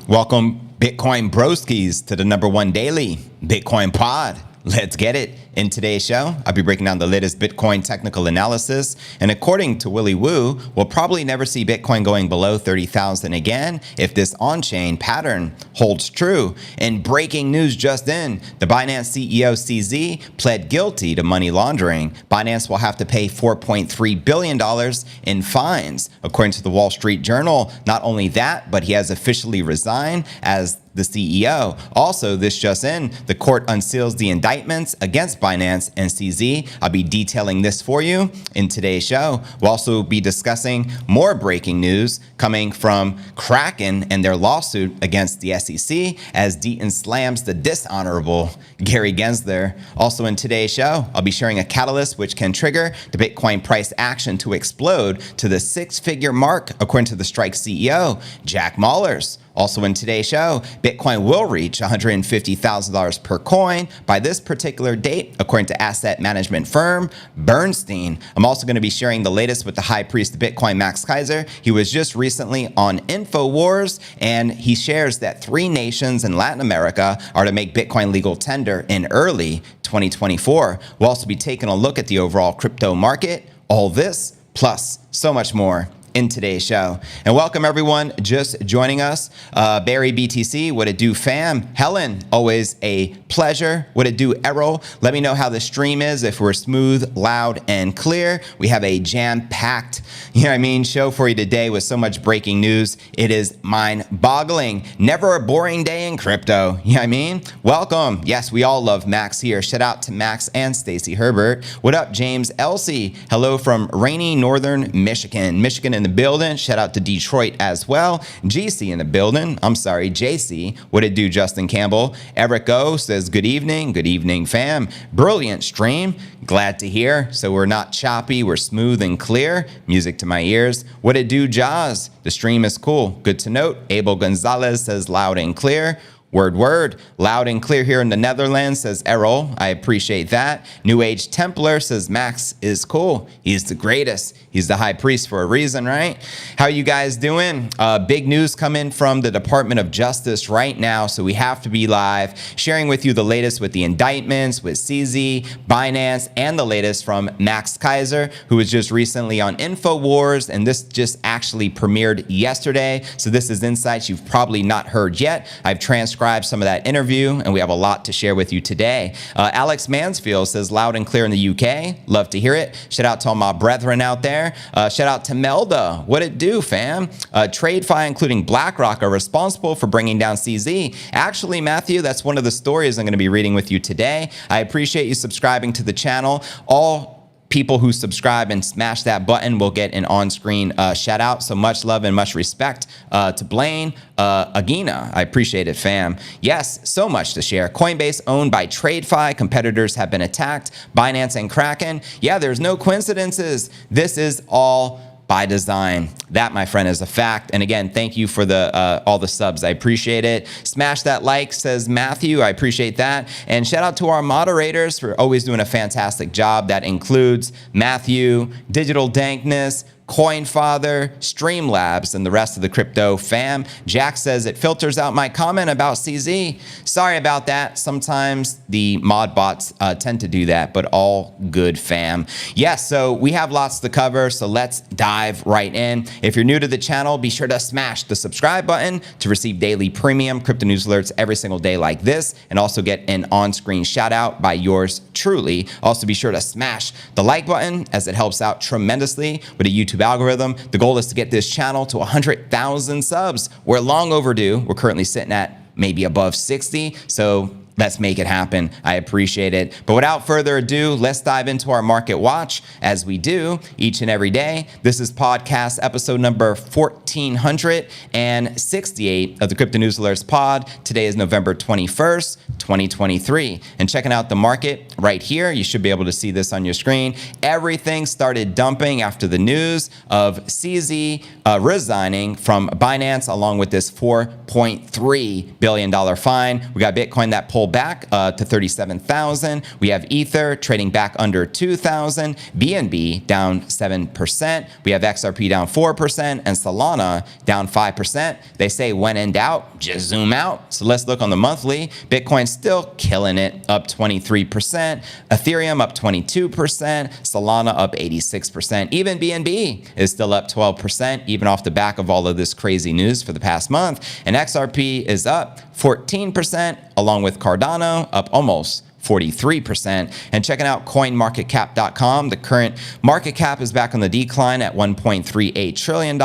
Welcome, Bitcoin broskies, to the #1 daily Bitcoin pod. Let's get it. In today's show, I'll be breaking down the latest Bitcoin technical analysis. And according to Willy Woo, we'll probably never see Bitcoin going below 30,000 again if this on-chain pattern holds true. And breaking news just in, the Binance CEO CZ pled guilty to money laundering. Binance will have to pay $4.3 billion in fines, according to the Wall Street Journal. Not only that, but he has officially resigned as the CEO. Also, this just in, the court unseals the indictments against Binance and CZ. I'll be detailing this for you in today's show. We'll also be discussing more breaking news coming from Kraken and their lawsuit against the SEC as Deaton slams the dishonorable Gary Gensler. Also in today's show, I'll be sharing a catalyst which can trigger the Bitcoin price action to explode to the six-figure mark, according to the Strike CEO, Jack Mallers. Also in today's show, Bitcoin will reach $150,000 per coin by this particular date, according to asset management firm Bernstein. I'm also going to be sharing the latest with the high priest of Bitcoin, Max Keiser. He was just recently on InfoWars, and he shares that 3 nations in Latin America are to make Bitcoin legal tender in early 2024. We'll also be taking a look at the overall crypto market. All this, plus so much more, in today's show. And welcome everyone just joining us. Barry BTC, what it do fam? Helen, always a pleasure. What it do Errol? Let me know how the stream is, if we're smooth, loud, and clear. We have a jam-packed, show for you today with so much breaking news. It is mind-boggling. Never a boring day in crypto. Welcome. Yes, we all love Max here. Shout out to Max and Stacy Herbert. What up, James Elsie? Hello from rainy northern Michigan. Michigan in the building. Shout out to Detroit as well. GC in the building. I'm sorry, JC. What it do, Justin Campbell? Eric O says, good evening. Good evening, fam. Brilliant stream. Glad to hear. So we're not choppy. We're smooth and clear. Music to my ears. What it do, Jaws? The stream is cool. Good to note. Abel Gonzalez says, loud and clear. Word. Loud and clear here in the Netherlands, says Errol. I appreciate that. New Age Templar says Max is cool. He's the greatest. He's the high priest for a reason, right? How you guys doing? Big news coming from the Department of Justice right now, so we have to be live, sharing with you the latest with the indictments, with CZ, Binance, and the latest from Max Keiser, who was just recently on InfoWars, and this just actually premiered yesterday. So this is insights you've probably not heard yet. I've transcribed some of that interview, and we have a lot to share with you today. Alex Mansfield says, loud and clear in the UK. Love to hear it. Shout out to all my brethren out there. Shout out to Melda. What it do, fam? TradeFi, including BlackRock, are responsible for bringing down CZ. Actually, Matthew, that's one of the stories I'm going to be reading with you today. I appreciate you subscribing to the channel. All people who subscribe and smash that button will get an on-screen shout out. So much love and much respect to Blaine Agina. I appreciate it, fam. Yes, so much to share. Coinbase owned by TradeFi. Competitors have been attacked. Binance and Kraken. Yeah, there's no coincidences. This is all by design. That, my friend, is a fact. And again, thank you for the all the subs. I appreciate it. Smash that like, says Matthew. I appreciate that. And shout out to our moderators for always doing a fantastic job. That includes Matthew, Digital Dankness, Coinfather, Streamlabs, and the rest of the crypto fam. Jack says it filters out my comment about CZ. Sorry about that. Sometimes the mod bots tend to do that, but all good, fam. Yes, so we have lots to cover, so let's dive right in. If you're new to the channel, be sure to smash the subscribe button to receive daily premium crypto news alerts every single day like this, and also get an on-screen shout out by yours truly. Also, be sure to smash the like button as it helps out tremendously with a YouTube algorithm. The goal is to get this channel to 100,000 subs. We're long overdue. We're currently sitting at maybe above 60. So let's make it happen. I appreciate it. But without further ado, let's dive into our market watch as we do each and every day. This is podcast episode number 1468 of the Crypto News Alerts pod. Today is November 21st, 2023. And checking out the market right here, you should be able to see this on your screen. Everything started dumping after the news of CZ resigning from Binance, along with this $4.3 billion fine. We got Bitcoin that pulled pull back to 37,000. We have Ether trading back under 2,000. BNB down 7%. We have XRP down 4% and Solana down 5%. They say when in doubt, just zoom out. So let's look on the monthly. Bitcoin still killing it, up 23%. Ethereum up 22%. Solana up 86%. Even BNB is still up 12%, even off the back of all of this crazy news for the past month. And XRP is up 14%, along with Cardano up almost 43%. And checking out coinmarketcap.com, the current market cap is back on the decline at $1.38 trillion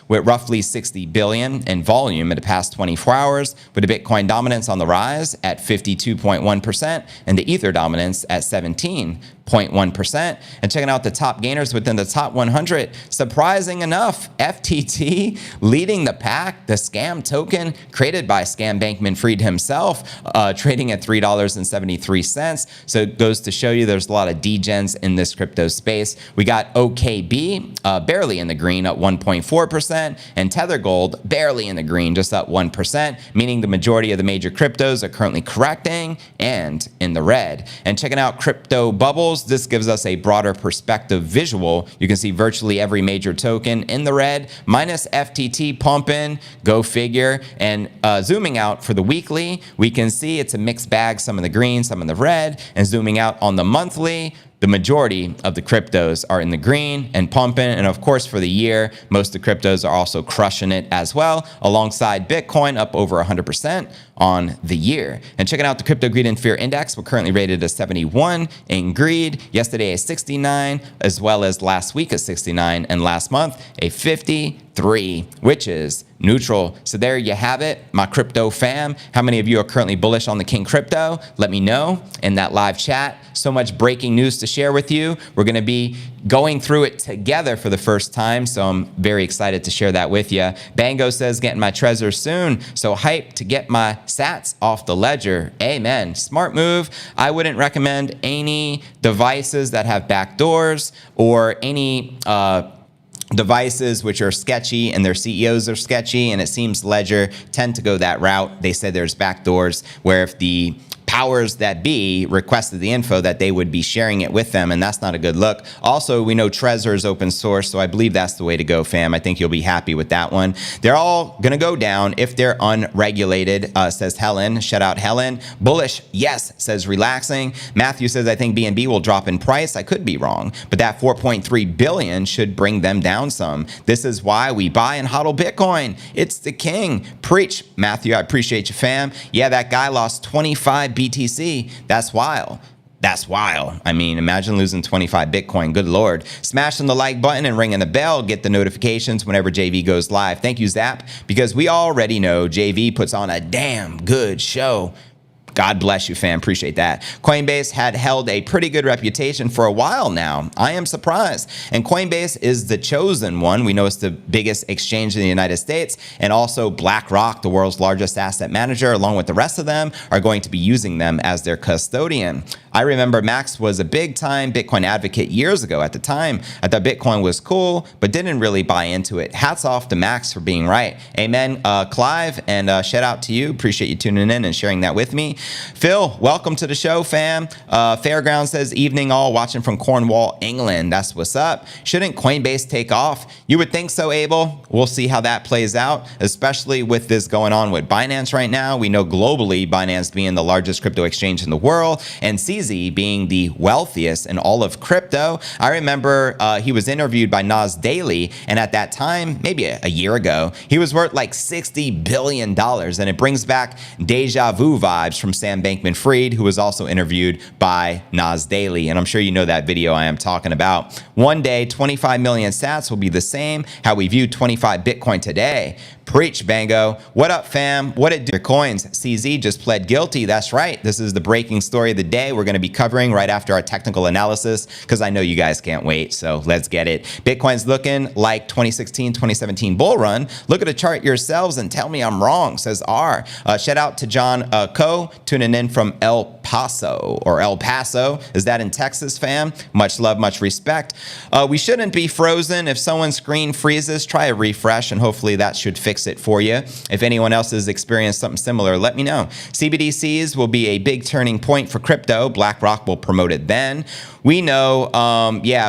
with roughly 60 billion in volume in the past 24 hours, with the Bitcoin dominance on the rise at 52.1% and the Ether dominance at 17.1%. And checking out the top gainers within the top 100, surprising enough, FTT leading the pack, the scam token created by Scam Bankman-Fried himself, trading at $3.73. So it goes to show you there's a lot of degens in this crypto space. We got OKB barely in the green at 1.4%, and Tether Gold barely in the green, just up 1%, meaning the majority of the major cryptos are currently correcting and in the red. And checking out Crypto Bubbles, this gives us a broader perspective visual. You can see virtually every major token in the red, minus FTT pumping, go figure. And zooming out for the weekly, we can see it's a mixed bag, some in the green, some in the red. And zooming out on the monthly, the majority of the cryptos are in the green and pumping. And of course, for the year, most of the cryptos are also crushing it as well, alongside Bitcoin up over 100% on the year. And checking out the Crypto Greed and Fear Index, we're currently rated a 71 in greed, yesterday a 69, as well as last week a 69, and last month a 53, which is neutral. So there you have it, my crypto fam. How many of you are currently bullish on the King Crypto? Let me know in that live chat. So much breaking news to share with you. We're going to be going through it together for the first time, so I'm very excited to share that with you. Bango says getting my treasure soon, so hyped to get my sats off the ledger. Amen. Smart move. I wouldn't recommend any devices that have backdoors or any devices which are sketchy and their CEOs are sketchy, and it seems Ledger tend to go that route. They said there's backdoors where if the powers that be requested the info, that they would be sharing it with them, and that's not a good look. Also, we know Trezor is open source, so I believe that's the way to go, fam. I think you'll be happy with that one. They're all gonna go down if they're unregulated, says Helen. Shout out Helen. Bullish, yes, says relaxing. Matthew says, I think BNB will drop in price. I could be wrong, but that 4.3 billion should bring them down some. This is why we buy and hodl Bitcoin. It's the king. Preach, Matthew. I appreciate you, fam. Yeah, that guy lost 25 BTC. That's wild. That's wild. I mean, imagine losing 25 Bitcoin. Good Lord. Smashing the like button and ringing the bell. Get the notifications whenever JV goes live. Thank you, Zap, because we already know JV puts on a damn good show. God bless you, fam. Appreciate that. Coinbase had held a pretty good reputation for a while now. I am surprised. And Coinbase is the chosen one. We know it's the biggest exchange in the United States. And also BlackRock, the world's largest asset manager, along with the rest of them, are going to be using them as their custodian. I remember Max was a big time Bitcoin advocate years ago. At the time, I thought Bitcoin was cool, but didn't really buy into it. Hats off to Max for being right. Amen, Clive, and shout out to you. Appreciate you tuning in and sharing that with me. Phil, welcome to the show, fam. Fairground says, evening all, watching from Cornwall, England. That's what's up. Shouldn't Coinbase take off? You would think so, Abel. We'll see how that plays out, especially with this going on with Binance right now. We know globally, Binance being the largest crypto exchange in the world, and CZ being the wealthiest in all of crypto. I remember he was interviewed by Nas Daily, and at that time, maybe a year ago, he was worth like $60 billion, and it brings back deja vu vibes from Sam Bankman-Fried, who was also interviewed by Nas Daily. And I'm sure you know that video I am talking about. One day, 25 million sats will be the same how we view 25 Bitcoin today. Preach, Bango. What up, fam? What it do? Your coins. CZ just pled guilty. That's right. This is the breaking story of the day. We're going going to be covering right after our technical analysis, because I know you guys can't wait. So let's get it. Bitcoin's looking like 2016, 2017 bull run. Look at the chart yourselves and tell me I'm wrong, says R. Shout out to John Coe, tuning in from El Paso. Is that in Texas, fam? Much love, much respect. We shouldn't be frozen. If someone's screen freezes, try a refresh, and hopefully that should fix it for you. If anyone else has experienced something similar, let me know. CBDCs will be a big turning point for crypto. BlackRock will promote it then. We know,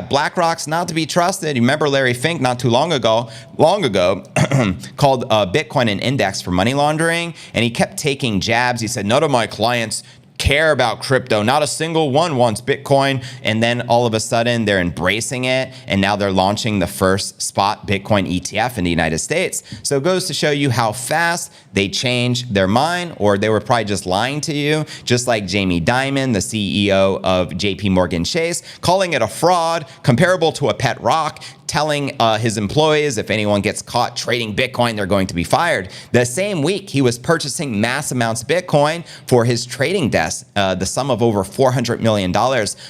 BlackRock's not to be trusted. You remember Larry Fink not too long ago called Bitcoin an index for money laundering, and he kept taking jabs. He said, none of my clients care about crypto. Not a single one wants Bitcoin. And then all of a sudden they're embracing it. And now they're launching the first spot Bitcoin ETF in the United States. So it goes to show you how fast they change their mind, or they were probably just lying to you. Just like Jamie Dimon, the CEO of JP Morgan Chase, calling it a fraud comparable to a pet rock, telling his employees if anyone gets caught trading Bitcoin, they're going to be fired. The same week, he was purchasing mass amounts of Bitcoin for his trading desk, the sum of over $400 million.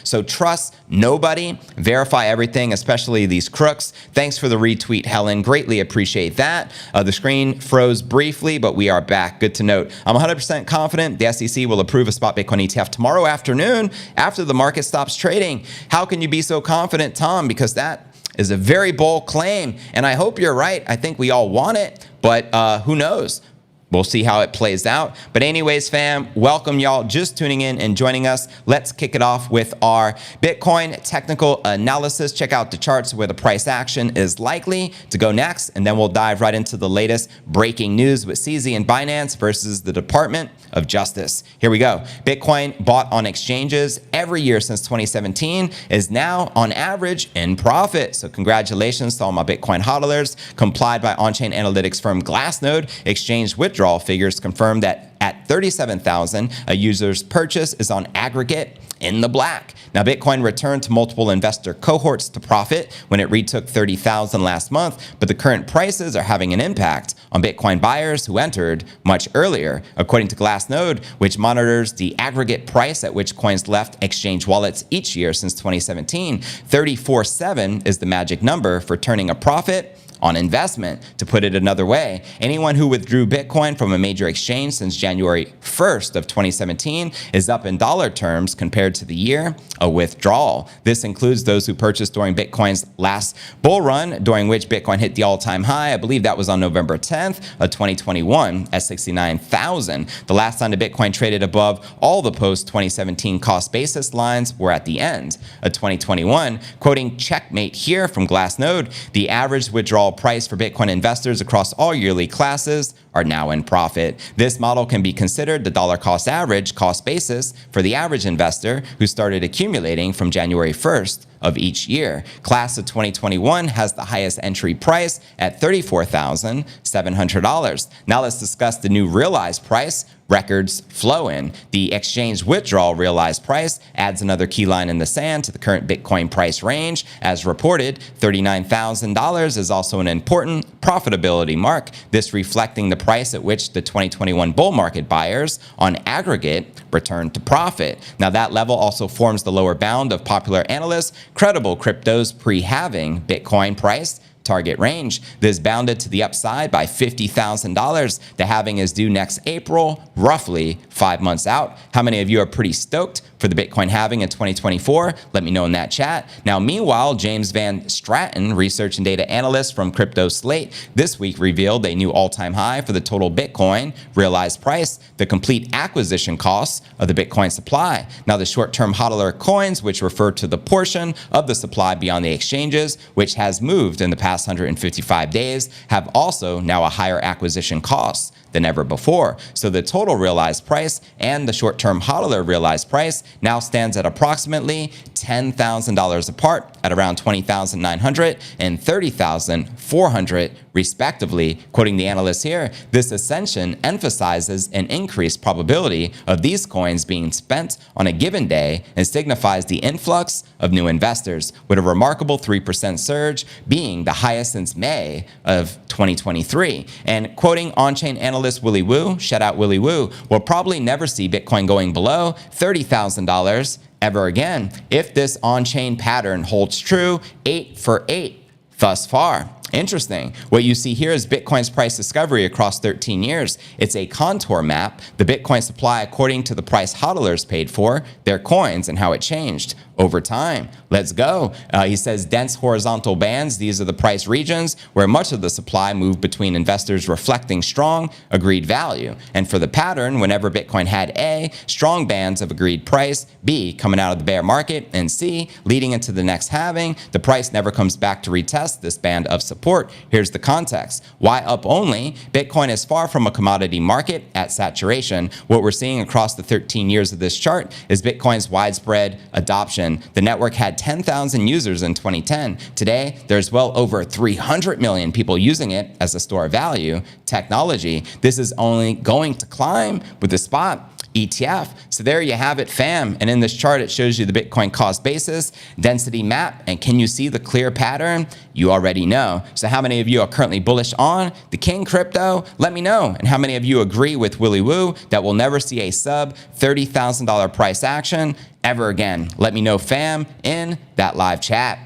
So trust nobody, verify everything, especially these crooks. Thanks for the retweet, Helen. Greatly appreciate that. The screen froze briefly, but we are back. Good to note. I'm 100% confident the SEC will approve a spot Bitcoin ETF tomorrow afternoon after the market stops trading. How can you be so confident, Tom? Because that is a very bold claim, and I hope you're right. I think we all want it, but who knows? We'll see how it plays out. But anyways, fam, welcome y'all just tuning in and joining us. Let's kick it off with our Bitcoin technical analysis. Check out the charts where the price action is likely to go next, and then we'll dive right into the latest breaking news with CZ and Binance versus the Department of Justice. Here we go. Bitcoin bought on exchanges every year since 2017 is now on average in profit. So congratulations to all my Bitcoin hodlers. Complied by on-chain analytics firm Glassnode. Exchange withdrawal figures confirm that at 37,000, a user's purchase is on aggregate in the black. Now, Bitcoin returned to multiple investor cohorts to profit when it retook 30,000 last month, but the current prices are having an impact on Bitcoin buyers who entered much earlier. According to Glassnode, which monitors the aggregate price at which coins left exchange wallets each year since 2017, 34.7 is the magic number for turning a profit on investment. To put it another way, anyone who withdrew Bitcoin from a major exchange since January 1st of 2017 is up in dollar terms compared to the year of withdrawal. This includes those who purchased during Bitcoin's last bull run, during which Bitcoin hit the all-time high. I believe that was on November 10th of 2021 at 69,000. The last time the Bitcoin traded above all the post-2017 cost basis lines were at the end of 2021. Quoting Checkmate here from Glassnode, the average withdrawal price for Bitcoin investors across all yearly classes are now in profit. This model can be considered the dollar cost average cost basis for the average investor who started accumulating from January 1st of each year. Class of 2021 has the highest entry price at $34,700. Now let's discuss the new realized price. Records flow in. The exchange withdrawal realized price adds another key line in the sand to the current Bitcoin price range. As reported, $39,000 is also an important profitability mark, this reflecting the price at which the 2021 bull market buyers on aggregate returned to profit. Now that level also forms the lower bound of popular analysts' credible cryptos pre-halving Bitcoin price target range. This bounded to the upside by $50,000. The halving is due next April, roughly 5 months out. How many of you are pretty stoked for the Bitcoin halving in 2024? Let me know in that chat. Now, meanwhile, James Van Straten, research and data analyst from Crypto Slate, this week revealed a new all-time high for the total Bitcoin realized price, the complete acquisition costs of the Bitcoin supply. Now, the short-term hodler coins, which refer to the portion of the supply beyond the exchanges, which has moved in the past 155 days, have also now a higher acquisition cost than ever before. So the total realized price and the short-term hodler realized price now stands at approximately $10,000 apart at around $20,900 and $30,400 respectively. Quoting the analyst here, this ascension emphasizes an increased probability of these coins being spent on a given day and signifies the influx of new investors, with a remarkable 3% surge being the highest since May of 2023. And quoting on-chain analyst Willy Woo, shout out Willy Woo, we'll probably never see Bitcoin going below $30,000 $30,000 ever again. If this on-chain pattern holds true, 8 for 8 thus far. Interesting. What you see here is Bitcoin's price discovery across 13 years. It's a contour map, the Bitcoin supply according to the price hodlers paid for their coins and how it changed over time. Let's go. He says dense horizontal bands. These are the price regions where much of the supply moved between investors reflecting strong agreed value. And for the pattern, whenever Bitcoin had A, strong bands of agreed price, B, coming out of the bear market, and C, leading into the next halving, the price never comes back to retest this band of support. Here's the context. Why up only? Bitcoin is far from a commodity market at saturation. What we're seeing across the 13 years of this chart is Bitcoin's widespread adoption. The network had 10,000 users in 2010. Today, there's well over 300 million people using it as a store of value technology. This is only going to climb with the spot ETF. So there you have it, fam. And in this chart, it shows you the Bitcoin cost basis, density map, and can you see the clear pattern? You already know. So how many of you are currently bullish on the King crypto? Let me know. And how many of you agree with Willy Woo that we'll never see a sub $30,000 price action ever again? Let me know, fam, in that live chat.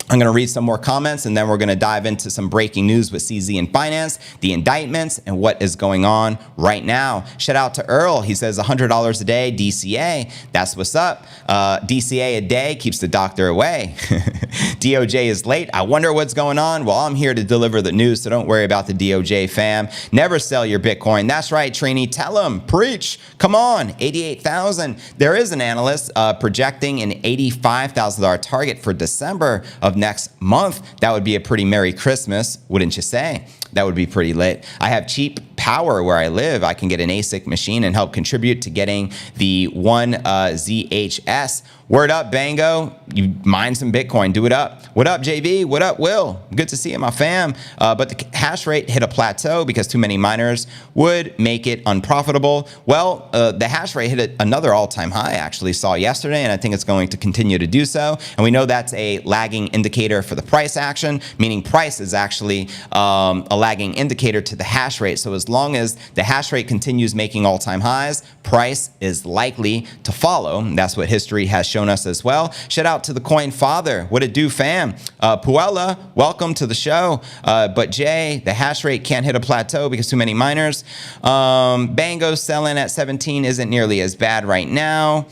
I'm going to read some more comments, and then we're going to dive into some breaking news with CZ and Binance, the indictments, and what is going on right now. Shout out to Earl. He says $100 a day, DCA. That's what's up. DCA a day keeps the doctor away. DOJ is late. I wonder what's going on. Well, I'm here to deliver the news, so don't worry about the DOJ, fam. Never sell your Bitcoin. That's right, Trini. Tell them. Preach. Come on. 88,000. There is an analyst projecting an $85,000 target for December of next month. That would be a pretty Merry Christmas, wouldn't you say? That would be pretty lit. I have cheap power where I live. I can get an ASIC machine and help contribute to getting the one ZHS. Word up, Bango. You mine some Bitcoin. Do it up. What up, JV? What up, Will? Good to see you, my fam. But the hash rate hit a plateau because too many miners would make it unprofitable. Well, the hash rate hit another all-time high, I actually saw yesterday, and I think it's going to continue to do so. And we know that's a lagging indicator for the price action, meaning price is actually a lagging indicator to the hash rate. So as long as the hash rate continues making all-time highs, price is likely to follow. That's what history has shown us as well. Shout out to the coin father. What it do, fam? Puella, welcome to the show. But Jay, the hash rate can't hit a plateau because too many miners. Bango selling at 17 isn't nearly as bad right now.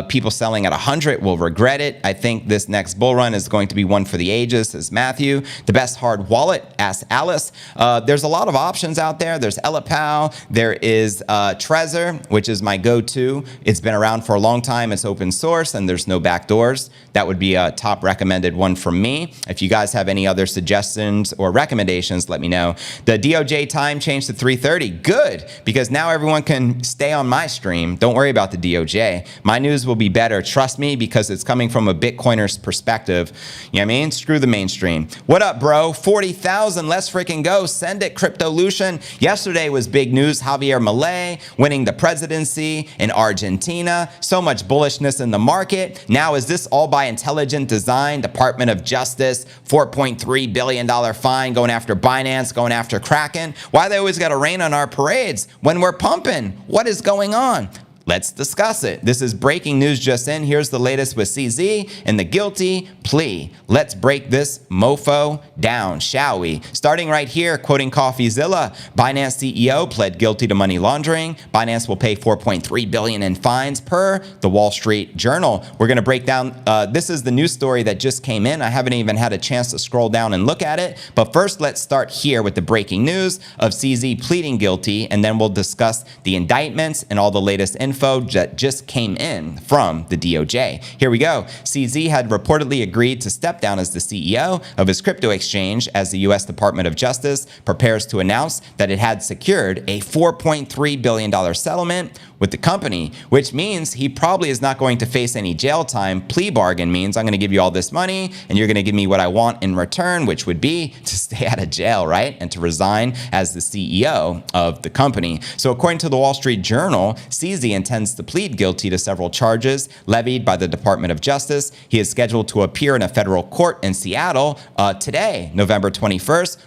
People selling at 100 will regret it. I think this next bull run is going to be one for the ages, says Matthew. The best hard wallet, asks Alice. There's a lot of options out there. There's Elipal. There is Trezor, which is my go-to. It's been around for a long time. It's open source, and there's no backdoors. That would be a top recommended one from me. If you guys have any other suggestions or recommendations, let me know. The DOJ time changed to 3:30. Good, because now everyone can stay on my stream. Don't worry about the DOJ. My news will be better, trust me, because it's coming from a Bitcoiner's perspective. You know what I mean? Screw the mainstream. What up, bro? 40,000, let's freaking go. Send it, Cryptolution. Yesterday was big news. Javier Milei winning the presidency in Argentina. So much bullishness in the market. Now, is this all by intelligent design? Department of Justice, $4.3 billion fine going after Binance, going after Kraken. Why they always got to rain on our parades when we're pumping? What is going on? Let's discuss it. This is breaking news just in. Here's the latest with CZ and the guilty plea. Let's break this mofo down, shall we? Starting right here, quoting CoffeeZilla, Binance CEO pled guilty to money laundering. Binance will pay $4.3 billion in fines per the Wall Street Journal. We're going to break down. This is the news story that just came in. I haven't even had a chance to scroll down and look at it. But first, let's start here with the breaking news of CZ pleading guilty, and then we'll discuss the indictments and all the latest info that just came in from the DOJ. Here we go. CZ had reportedly agreed to step down as the CEO of his crypto exchange as the U.S. Department of Justice prepares to announce that it had secured a $4.3 billion settlement with the company, which means he probably is not going to face any jail time. Plea bargain means I'm going to give you all this money and you're going to give me what I want in return, which would be to stay out of jail, right? And to resign as the CEO of the company. So according to the Wall Street Journal, CZ intends to plead guilty to several charges levied by the Department of Justice. He is scheduled to appear in a federal court in Seattle today, November 21st,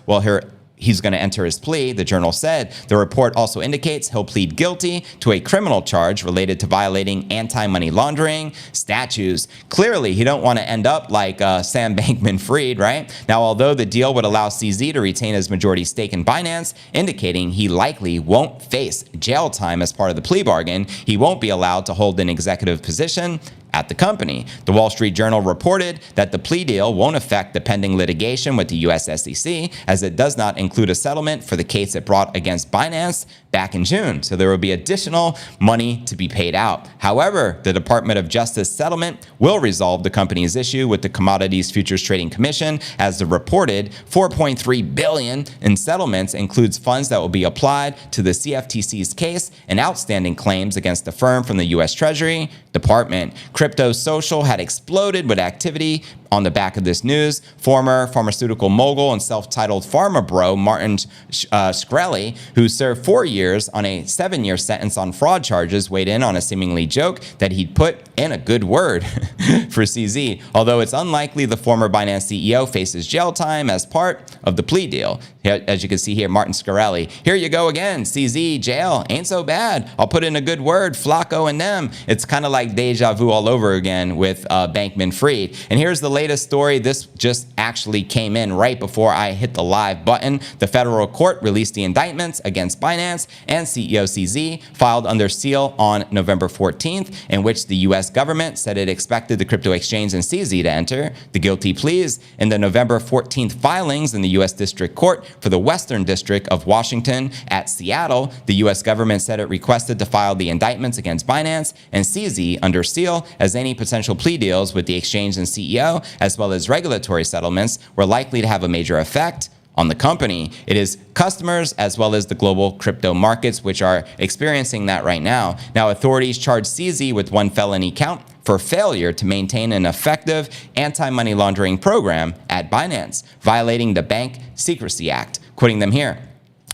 he's going to enter his plea, the Journal said. The report also indicates he'll plead guilty to a criminal charge related to violating anti-money laundering statutes. Clearly, he don't want to end up like Sam Bankman-Fried, right? Now, although the deal would allow CZ to retain his majority stake in Binance, indicating he likely won't face jail time as part of the plea bargain, he won't be allowed to hold an executive position at the company. The Wall Street Journal reported that the plea deal won't affect the pending litigation with the US SEC, as it does not include a settlement for the case it brought against Binance back in June. So there will be additional money to be paid out. However, the Department of Justice settlement will resolve the company's issue with the Commodities Futures Trading Commission, as the reported $4.3 billion in settlements includes funds that will be applied to the CFTC's case and outstanding claims against the firm from the US Treasury Department. Crypto social had exploded with activity on the back of this news. Former pharmaceutical mogul and self-titled pharma bro Martin Shkreli, who served 4 years on a 7-year sentence on fraud charges, weighed in on a seemingly joke that he'd put in a good word for CZ, although it's unlikely the former Binance CEO faces jail time as part of the plea deal. As you can see here, Martin Shkreli, here you go again, CZ, jail, ain't so bad. I'll put in a good word, Flacco and them. It's kind of like deja vu all over again with Bankman-Fried. And here's the latest story. This just actually came in right before I hit the live button. The federal court released the indictments against Binance and CEO CZ, filed under seal on November 14th, in which the U.S. government said it expected the crypto exchange and CZ to enter the guilty pleas. In the November 14th filings in the U.S. District Court for the Western District of Washington at Seattle, the U.S. government said it requested to file the indictments against Binance and CZ under seal, as any potential plea deals with the exchange and CEO, as well as regulatory settlements, were likely to have a major effect on the company. It is customers as well as the global crypto markets which are experiencing that right now. Now, authorities charged CZ with 1 felony count for failure to maintain an effective anti-money laundering program at Binance, violating the Bank Secrecy Act. Quoting them here.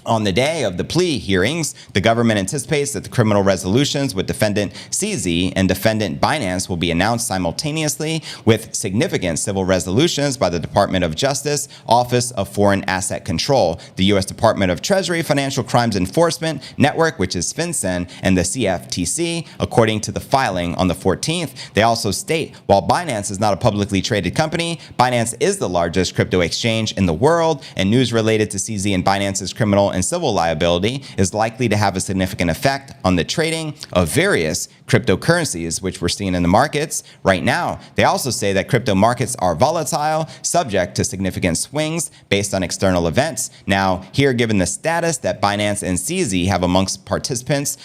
On the day of the plea hearings, the government anticipates that the criminal resolutions with defendant CZ and defendant Binance will be announced simultaneously with significant civil resolutions by the Department of Justice, Office of Foreign Asset Control, the U.S. Department of Treasury Financial Crimes Enforcement Network, which is FinCEN, and the CFTC, according to the filing on the 14th. They also state, while Binance is not a publicly traded company, Binance is the largest crypto exchange in the world, and news related to CZ and Binance's criminal and civil liability is likely to have a significant effect on the trading of various cryptocurrencies, which we're seeing in the markets right now. They also say that crypto markets are volatile, subject to significant swings based on external events. Now, here, given the status that Binance and CZ have amongst participants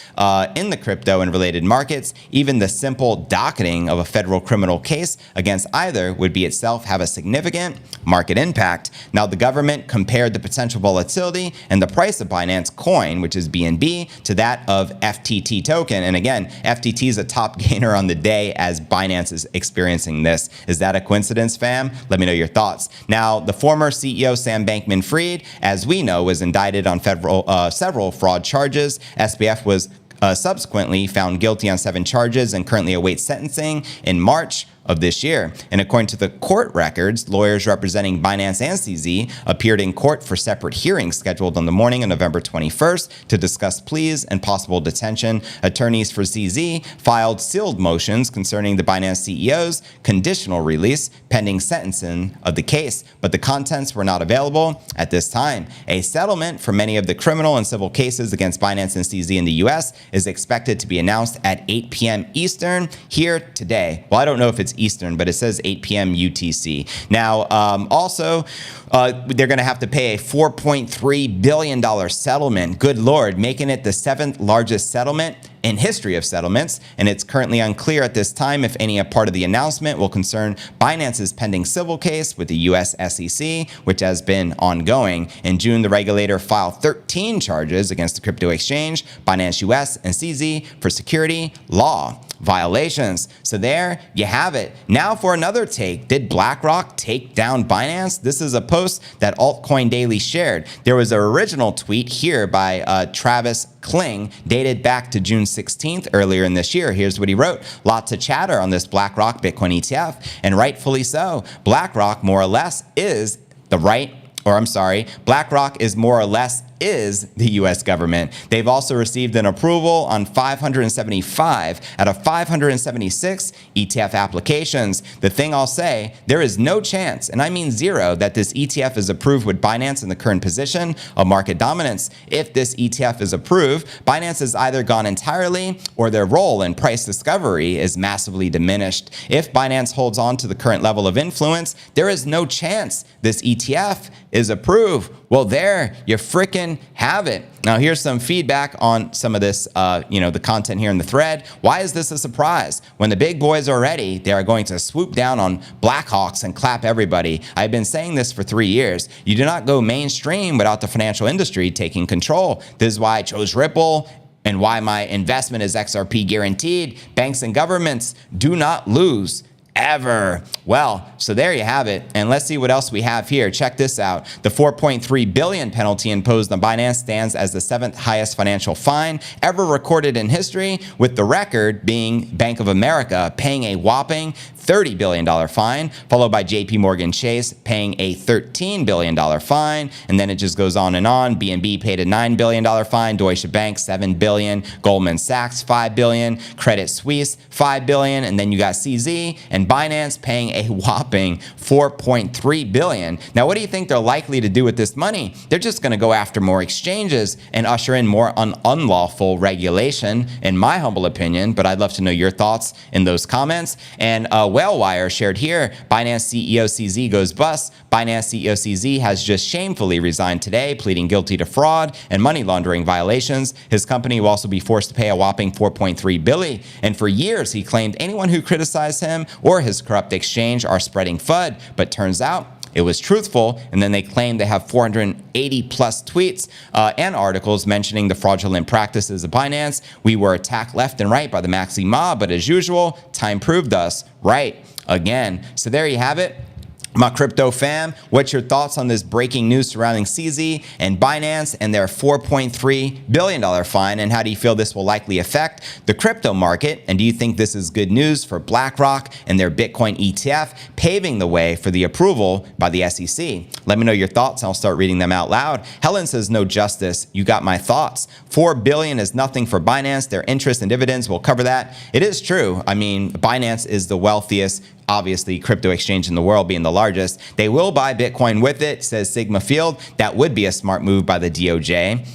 in the crypto and related markets, even the simple docketing of a federal criminal case against either would be itself have a significant market impact. Now, the government compared the potential volatility and the price of Binance coin, which is BNB, to that of FTT token. And again, FTT is a top gainer on the day as Binance is experiencing this. Is that a coincidence, fam? Let me know your thoughts. Now, the former CEO Sam Bankman-Fried, as we know, was indicted on several fraud charges. SBF was subsequently found guilty on 7 charges and currently awaits sentencing in March of this year. And according to the court records, lawyers representing Binance and CZ appeared in court for separate hearings scheduled on the morning of November 21st to discuss pleas and possible detention. Attorneys for CZ filed sealed motions concerning the Binance CEO's conditional release pending sentencing of the case, but the contents were not available at this time. A settlement for many of the criminal and civil cases against Binance and CZ in the U.S. is expected to be announced at 8 p.m. Eastern here today. Well, I don't know if it's Eastern, but it says 8 p.m. UTC. Now, also, they're going to have to pay a $4.3 billion settlement. Good Lord, making it the 7th largest settlement in history of settlements, and it's currently unclear at this time if any part of the announcement will concern Binance's pending civil case with the U.S. SEC, which has been ongoing. In June, the regulator filed 13 charges against the crypto exchange, Binance US and CZ, for security law violations. So there you have it. Now for another take. Did BlackRock take down Binance? This is a post that Altcoin Daily shared. There was an original tweet here by Travis Kling, dated back to June 16th earlier in this year. Here's what he wrote. Lots of chatter on this BlackRock Bitcoin ETF, and rightfully so. BlackRock, more or less, is the right or I'm sorry, BlackRock is more or less is the U.S. government. They've also received an approval on 575 out of 576 ETF applications. The thing I'll say, there is no chance, and I mean zero, that this ETF is approved with Binance in the current position of market dominance. If this ETF is approved, Binance is either gone entirely or their role in price discovery is massively diminished. If Binance holds on to the current level of influence, there is no chance this ETF is approved. Well, there you frickin' have it. Now, here's some feedback on some of this, the content here in the thread. Why is this a surprise? When the big boys are ready, they are going to swoop down on Blackhawks and clap everybody. I've been saying this for 3 years. You do not go mainstream without the financial industry taking control. This is why I chose Ripple and why my investment is XRP guaranteed. Banks and governments do not lose ever. Well, so there you have it. And let's see what else we have here. Check this out. The $4.3 billion penalty imposed on Binance stands as the 7th highest financial fine ever recorded in history, with the record being Bank of America paying a whopping $30 billion fine, followed by JP Morgan Chase paying a $13 billion fine. And then it just goes on and on. BNB paid a $9 billion fine, Deutsche Bank $7 billion, Goldman Sachs $5 billion, Credit Suisse $5 billion, and then you got CZ and Binance paying a whopping $4.3 billion. Now, what do you think they're likely to do with this money? They're just going to go after more exchanges and usher in more unlawful regulation, in my humble opinion, but I'd love to know your thoughts in those comments. And Whalewire shared here, Binance CEO CZ goes bust. Binance CEO CZ has just shamefully resigned today, pleading guilty to fraud and money laundering violations. His company will also be forced to pay a whopping $4.3 billion. And for years, he claimed anyone who criticized him or his corrupt exchange are spreading FUD. But turns out it was truthful, and then they claim they have 480 plus tweets and articles mentioning the fraudulent practices of Binance. We were attacked left and right by the Maxi mob, but as usual, time proved us right again. So there you have it. My crypto fam, what's your thoughts on this breaking news surrounding CZ and Binance and their $4.3 billion fine? And how do you feel this will likely affect the crypto market? And do you think this is good news for BlackRock and their Bitcoin ETF, paving the way for the approval by the SEC? Let me know your thoughts. I'll start reading them out loud. Helen says, no justice. You got my thoughts. $4 billion is nothing for Binance. Their interest and dividends will cover that. It is true. I mean, Binance is the wealthiest, obviously, crypto exchange in the world, being the largest. They will buy Bitcoin with it, says Sigma Field. That would be a smart move by the DOJ.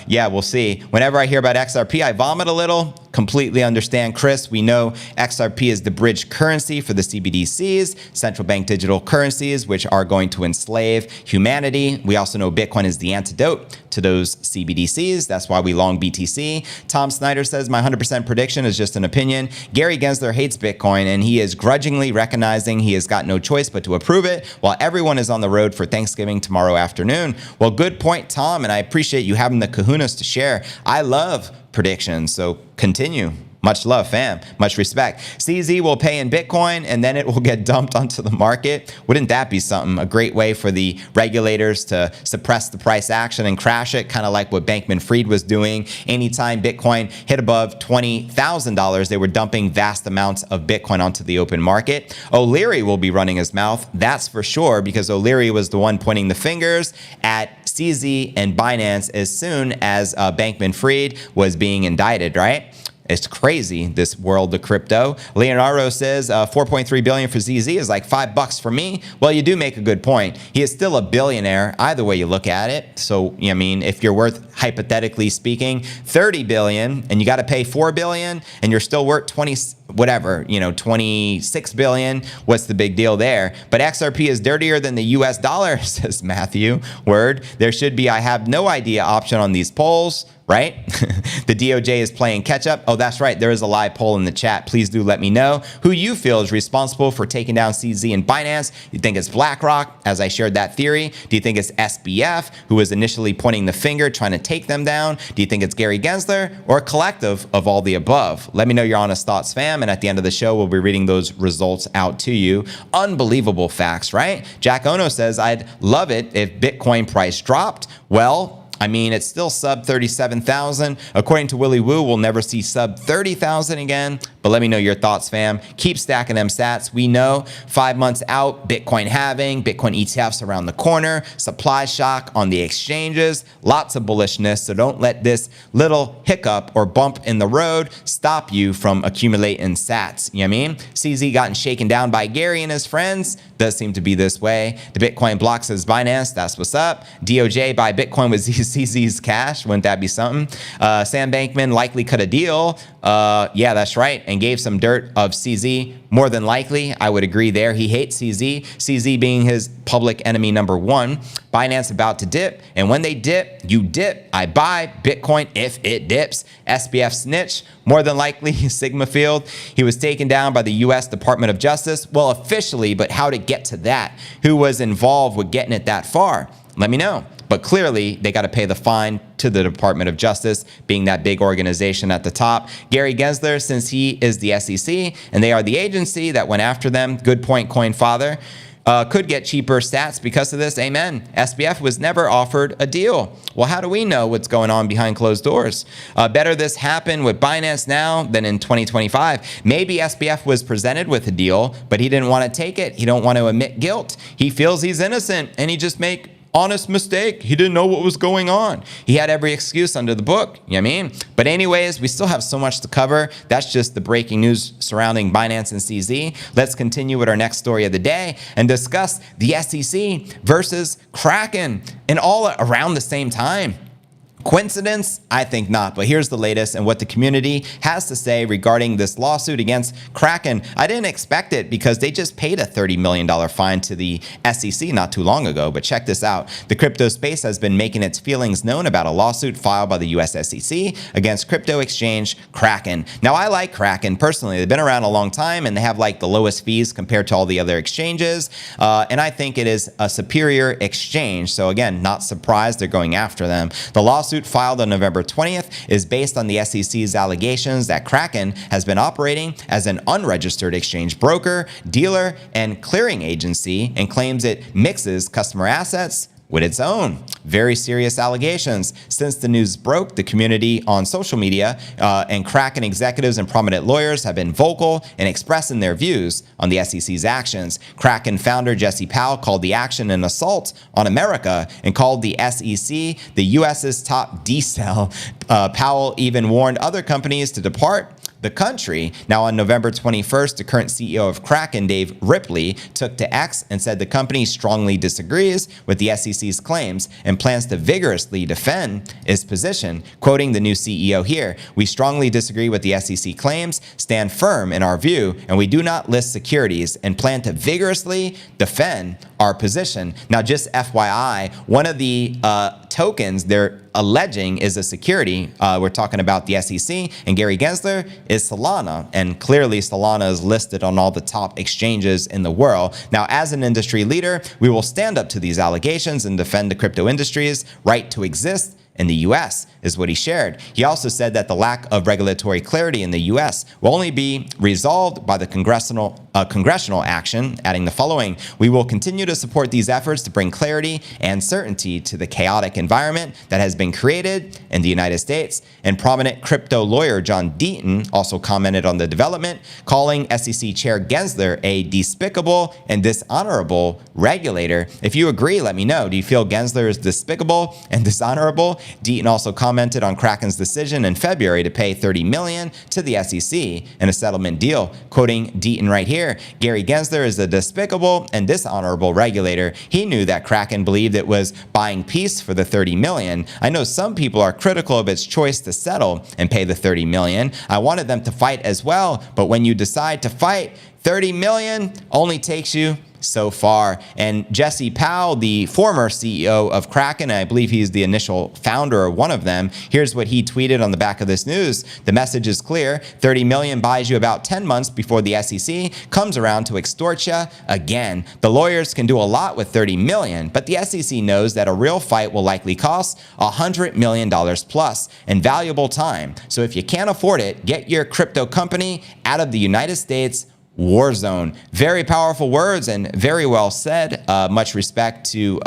Yeah, we'll see. Whenever I hear about XRP, I vomit a little. Completely understand, Chris. We know XRP is the bridge currency for the CBDCs, central bank digital currencies, which are going to enslave humanity. We also know Bitcoin is the antidote to those CBDCs. That's why we long BTC. Tom Snyder says, my 100% prediction is just an opinion. Gary Gensler hates Bitcoin, and he is grudgingly recognizing he has got no choice but to approve it while everyone is on the road for Thanksgiving tomorrow afternoon. Well, good point, Tom, and I appreciate you having the kahunas to share. I love predictions, so continue. Much love, fam. Much respect. CZ will pay in Bitcoin, and then it will get dumped onto the market. Wouldn't that be something? A great way for the regulators to suppress the price action and crash it, kind of like what Bankman-Fried was doing. Anytime Bitcoin hit above $20,000, they were dumping vast amounts of Bitcoin onto the open market. O'Leary will be running his mouth, that's for sure, because O'Leary was the one pointing the fingers at CZ and Binance as soon as Bankman-Fried was being indicted, right? It's crazy, this world of crypto. Leonardo says 4.3 billion for ZZ is like $5 for me. Well, you do make a good point. He is still a billionaire, either way you look at it. So, I mean, if you're worth, hypothetically speaking, 30 billion and you got to pay 4 billion and you're still worth 26 billion, what's the big deal there? But XRP is dirtier than the US dollar, says Matthew. Word. There should be I have no idea option on these polls. Right? The DOJ is playing catch up. Oh, that's right. There is a live poll in the chat. Please do let me know who you feel is responsible for taking down CZ and Binance. You think it's BlackRock, as I shared that theory? Do you think it's SBF, who was initially pointing the finger, trying to take them down? Do you think it's Gary Gensler, or a collective of all the above? Let me know your honest thoughts, fam. And at the end of the show, we'll be reading those results out to you. Unbelievable facts, right? Jack Ono says, I'd love it if Bitcoin price dropped. Well, I mean, it's still sub 37,000. According to Willy Woo, we'll never see sub 30,000 again. but let me know your thoughts, fam. Keep stacking them sats. We know 5 months out, Bitcoin halving, Bitcoin ETFs around the corner, supply shock on the exchanges, lots of bullishness. So don't let this little hiccup or bump in the road stop you from accumulating sats. You know what I mean? CZ gotten shaken down by Gary and his friends. Does seem to be this way. The Bitcoin block says Binance. That's what's up. DOJ buy Bitcoin with CZ's cash. Wouldn't that be something? Sam Bankman likely cut a deal. Yeah, that's right. And gave some dirt of CZ. More than likely, I would agree there. He hates CZ. CZ being his public enemy number one. Binance about to dip. And when they dip, you dip. I buy Bitcoin if it dips. SBF snitch. More than likely, Sigma Field. He was taken down by the U.S. Department of Justice. Well, officially, but how to get to that? Who was involved with getting it that far? Let me know. But clearly, they got to pay the fine to the Department of Justice, being that big organization at the top. Gary Gensler, since he is the SEC, and they are the agency that went after them, good point, coin father, could get cheaper stats because of this. Amen. SBF was never offered a deal. Well, how do we know what's going on behind closed doors? Better this happen with Binance now than in 2025. Maybe SBF was presented with a deal, but he didn't want to take it. He don't want to admit guilt. He feels he's innocent, and he just make honest mistake. He didn't know what was going on. He had every excuse under the book. You know what I mean? But anyways, we still have so much to cover. That's just the breaking news surrounding Binance and CZ. Let's continue with our next story of the day and discuss the SEC versus Kraken, and all around the same time. Coincidence? I think not. But here's the latest and what the community has to say regarding this lawsuit against Kraken. I didn't expect it because they just paid a $30 million fine to the SEC not too long ago. But check this out. The crypto space has been making its feelings known about a lawsuit filed by the US SEC against crypto exchange Kraken. Now, I like Kraken personally. They've been around a long time and they have like the lowest fees compared to all the other exchanges. And I think it is a superior exchange. So again, not surprised they're going after them. The lawsuit filed on November 20th is based on the SEC's allegations that Kraken has been operating as an unregistered exchange broker, dealer, and clearing agency, and claims it mixes customer assets with its own. Very serious allegations. Since the news broke, the community on social media and Kraken executives and prominent lawyers have been vocal in expressing their views on the SEC's actions. Kraken founder Jesse Powell called the action an assault on America and called the SEC the US's top decel. Powell even warned other companies to depart the country. Now, on November 21st, the current CEO of Kraken, Dave Ripley, took to X and said the company strongly disagrees with the SEC's claims and plans to vigorously defend its position. Quoting the new CEO here, "We strongly disagree with the SEC claims, stand firm in our view, and we do not list securities and plan to vigorously defend our position." Now, just FYI, one of the tokens they're alleging is a security. We're talking about the SEC, and Gary Gensler is Solana, and clearly Solana is listed on all the top exchanges in the world. Now, as an industry leader, we will stand up to these allegations and defend the crypto industry's right to exist in the U.S., is what he shared. He also said that the lack of regulatory clarity in the U.S. will only be resolved by the congressional action, adding the following: "We will continue to support these efforts to bring clarity and certainty to the chaotic environment that has been created in the United States." And prominent crypto lawyer John Deaton also commented on the development, calling SEC Chair Gensler a despicable and dishonorable regulator. If you agree, let me know. Do you feel Gensler is despicable and dishonorable? Deaton also commented on Kraken's decision in February to pay $30 million to the SEC in a settlement deal. Quoting Deaton right here, "Gary Gensler is a despicable and dishonorable regulator. He knew that Kraken believed it was buying peace for the $30 million. I know some people are critical of its choice to settle and pay the $30 million. I wanted them to fight as well, but when you decide to fight, $30 million only takes you so far." And Jesse Powell, the former CEO of Kraken, and I believe he's the initial founder or one of them, here's what he tweeted on the back of this news. "The message is clear. $30 million buys you about 10 months before the SEC comes around to extort you again. The lawyers can do a lot with $30 million, but the SEC knows that a real fight will likely cost $100 million plus in valuable time. So if you can't afford it, get your crypto company out of the United States war zone. Very powerful words and very well said. Much respect to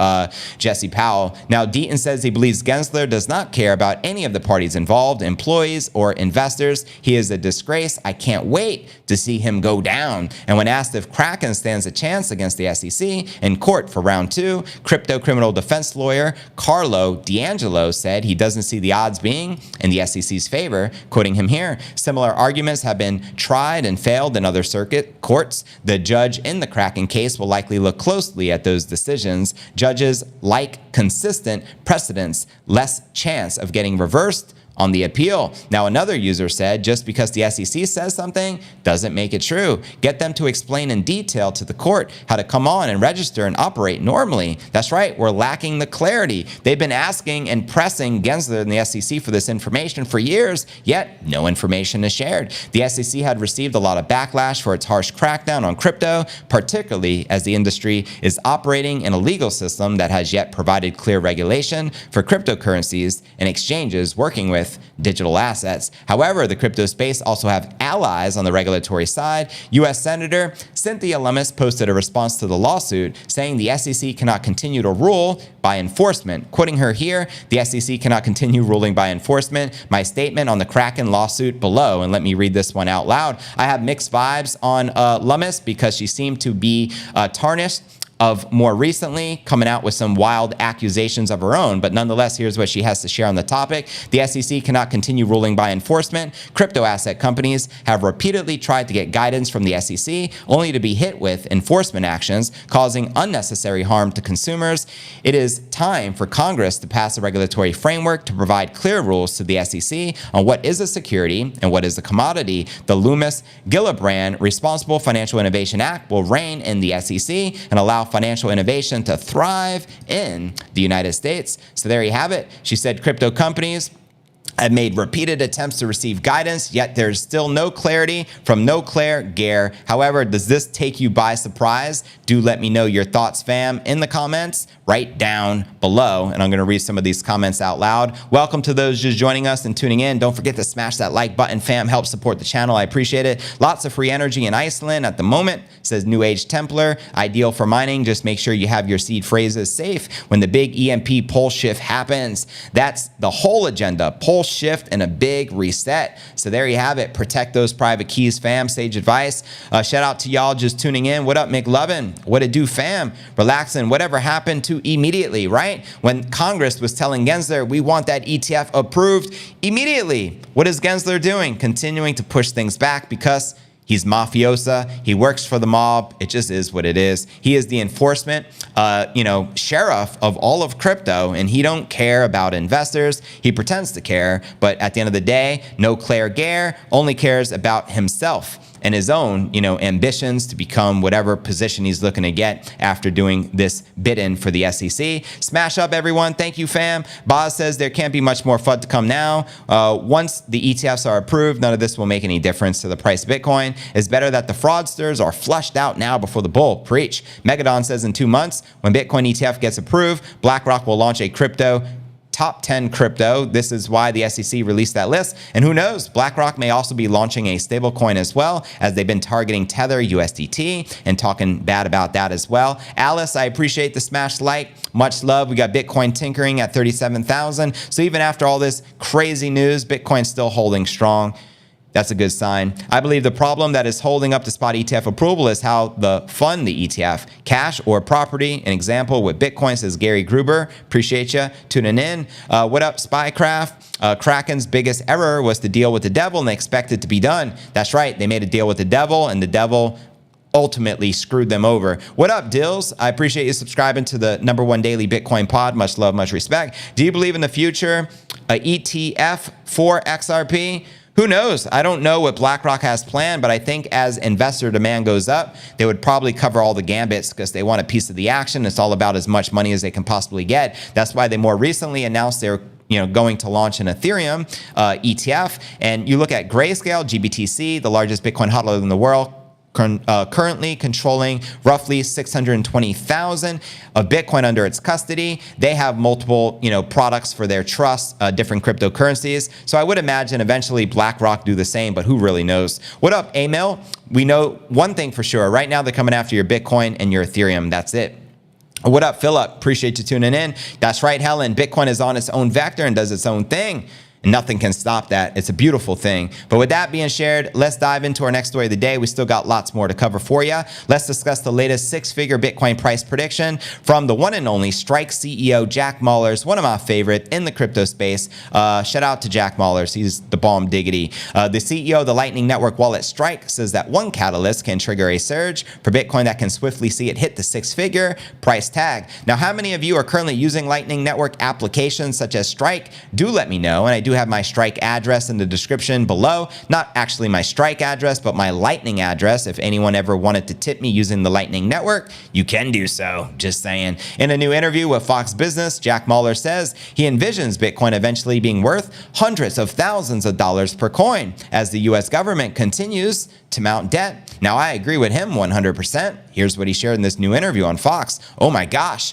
Jesse Powell. Now, Deaton says he believes Gensler does not care about any of the parties involved, employees or investors. He is a disgrace. I can't wait to see him go down. And when asked if Kraken stands a chance against the SEC in court for round 2, crypto criminal defense lawyer Carlo D'Angelo said he doesn't see the odds being in the SEC's favor. Quoting him here, similar arguments have been tried and failed in other circuit courts. The judge in the Kraken case will likely look closely at those decisions. Judges like consistent precedents, less chance of getting reversed on the appeal. Now, another user said, just because the SEC says something doesn't make it true. Get them to explain in detail to the court how to come on and register and operate normally. That's right, we're lacking the clarity. They've been asking and pressing Gensler and the SEC for this information for years, yet no information is shared. The SEC had received a lot of backlash for its harsh crackdown on crypto, particularly as the industry is operating in a legal system that has yet provided clear regulation for cryptocurrencies and exchanges working with digital assets. However, the crypto space also have allies on the regulatory side. U.S. Senator Cynthia Lummis posted a response to the lawsuit saying the SEC cannot continue to rule by enforcement. Quoting her here, the SEC cannot continue ruling by enforcement. My statement on the Kraken lawsuit below, and let me read this one out loud. I have mixed vibes on Lummis because she seemed to be tarnished of more recently coming out with some wild accusations of her own. But nonetheless, here's what she has to share on the topic. The SEC cannot continue ruling by enforcement. Crypto asset companies have repeatedly tried to get guidance from the SEC, only to be hit with enforcement actions, causing unnecessary harm to consumers. It is time for Congress to pass a regulatory framework to provide clear rules to the SEC on what is a security and what is a commodity. The Loomis-Gillibrand Responsible Financial Innovation Act will rein in the SEC and allow financial innovation to thrive in the United States. So there you have it. She said crypto companies have made repeated attempts to receive guidance, yet there's still no clarity from No Claire Gare. However, does this take you by surprise? Do let me know your thoughts, fam, in the comments right down below. And I'm going to read some of these comments out loud. Welcome to those just joining us and tuning in. Don't forget to smash that like button, fam. Help support the channel. I appreciate it. Lots of free energy in Iceland at the moment, says New Age Templar. Ideal for mining. Just make sure you have your seed phrases safe when the big EMP pole shift happens. That's the whole agenda. Pole shift and a big reset. So there you have it. Protect those private keys, fam. Sage advice. Shout out to y'all just tuning in. What up, McLovin? What it do, fam? Relaxing. Whatever happened to immediately, right? When Congress was telling Gensler, we want that ETF approved immediately. What is Gensler doing? Continuing to push things back because he's mafiosa. He works for the mob. It just is what it is. He is the enforcement, sheriff of all of crypto, and he don't care about investors. He pretends to care, but at the end of the day, No Claire Gare only cares about himself and his own, ambitions to become whatever position he's looking to get after doing this bid-in for the SEC. Smash up, everyone. Thank you, fam. Boz says there can't be much more FUD to come now. Once the ETFs are approved, none of this will make any difference to the price of Bitcoin. It's better that the fraudsters are flushed out now before the bull. Preach. Megadon says in 2 months, when Bitcoin ETF gets approved, BlackRock will launch a crypto top 10 crypto. This is why the SEC released that list. And who knows, BlackRock may also be launching a stablecoin as well, as they've been targeting Tether USDT and talking bad about that as well. Alice, I appreciate the smash like. Much love. We got Bitcoin tinkering at 37,000. So even after all this crazy news, Bitcoin's still holding strong. That's a good sign. I believe the problem that is holding up the spot ETF approval is how the fund the ETF, cash or property. An example with Bitcoin, says Gary Gruber. Appreciate you tuning in. What up, Spycraft? Kraken's biggest error was to deal with the devil and they expect it to be done. That's right. They made a deal with the devil and the devil ultimately screwed them over. What up, Dills? I appreciate you subscribing to the #1 daily Bitcoin pod. Much love, much respect. Do you believe in the future? A ETF for XRP? Who knows? I don't know what BlackRock has planned, but I think as investor demand goes up, they would probably cover all the gambits because they want a piece of the action. It's all about as much money as they can possibly get. That's why they more recently announced they're going to launch an Ethereum ETF. And you look at Grayscale, GBTC, the largest Bitcoin hodler in the world, currently controlling roughly 620,000 of Bitcoin under its custody. They have multiple, products for their trust, different cryptocurrencies. So I would imagine eventually BlackRock do the same, but who really knows? What up, Amil? We know one thing for sure. Right now, they're coming after your Bitcoin and your Ethereum. That's it. What up, Philip? Appreciate you tuning in. That's right, Helen. Bitcoin is on its own vector and does its own thing. And nothing can stop that. It's a beautiful thing. But with that being shared, let's dive into our next story of the day. We still got lots more to cover for you. Let's discuss the latest six-figure Bitcoin price prediction from the one and only Strike CEO Jack Mallers, one of my favorite in the crypto space. Shout out to Jack Mallers. He's the bomb diggity. The CEO of the Lightning Network wallet Strike says that one catalyst can trigger a surge for Bitcoin that can swiftly see it hit the six-figure price tag. Now, how many of you are currently using Lightning Network applications such as Strike? Do let me know. And I do have my Strike address in the description below. Not actually my Strike address, but my Lightning address. If anyone ever wanted to tip me using the Lightning Network, you can do so. Just saying. In a new interview with Fox Business, Jack Mallers says he envisions Bitcoin eventually being worth hundreds of thousands of dollars per coin as the US government continues to mount debt. Now, I agree with him 100%. Here's what he shared in this new interview on Fox. Oh my gosh,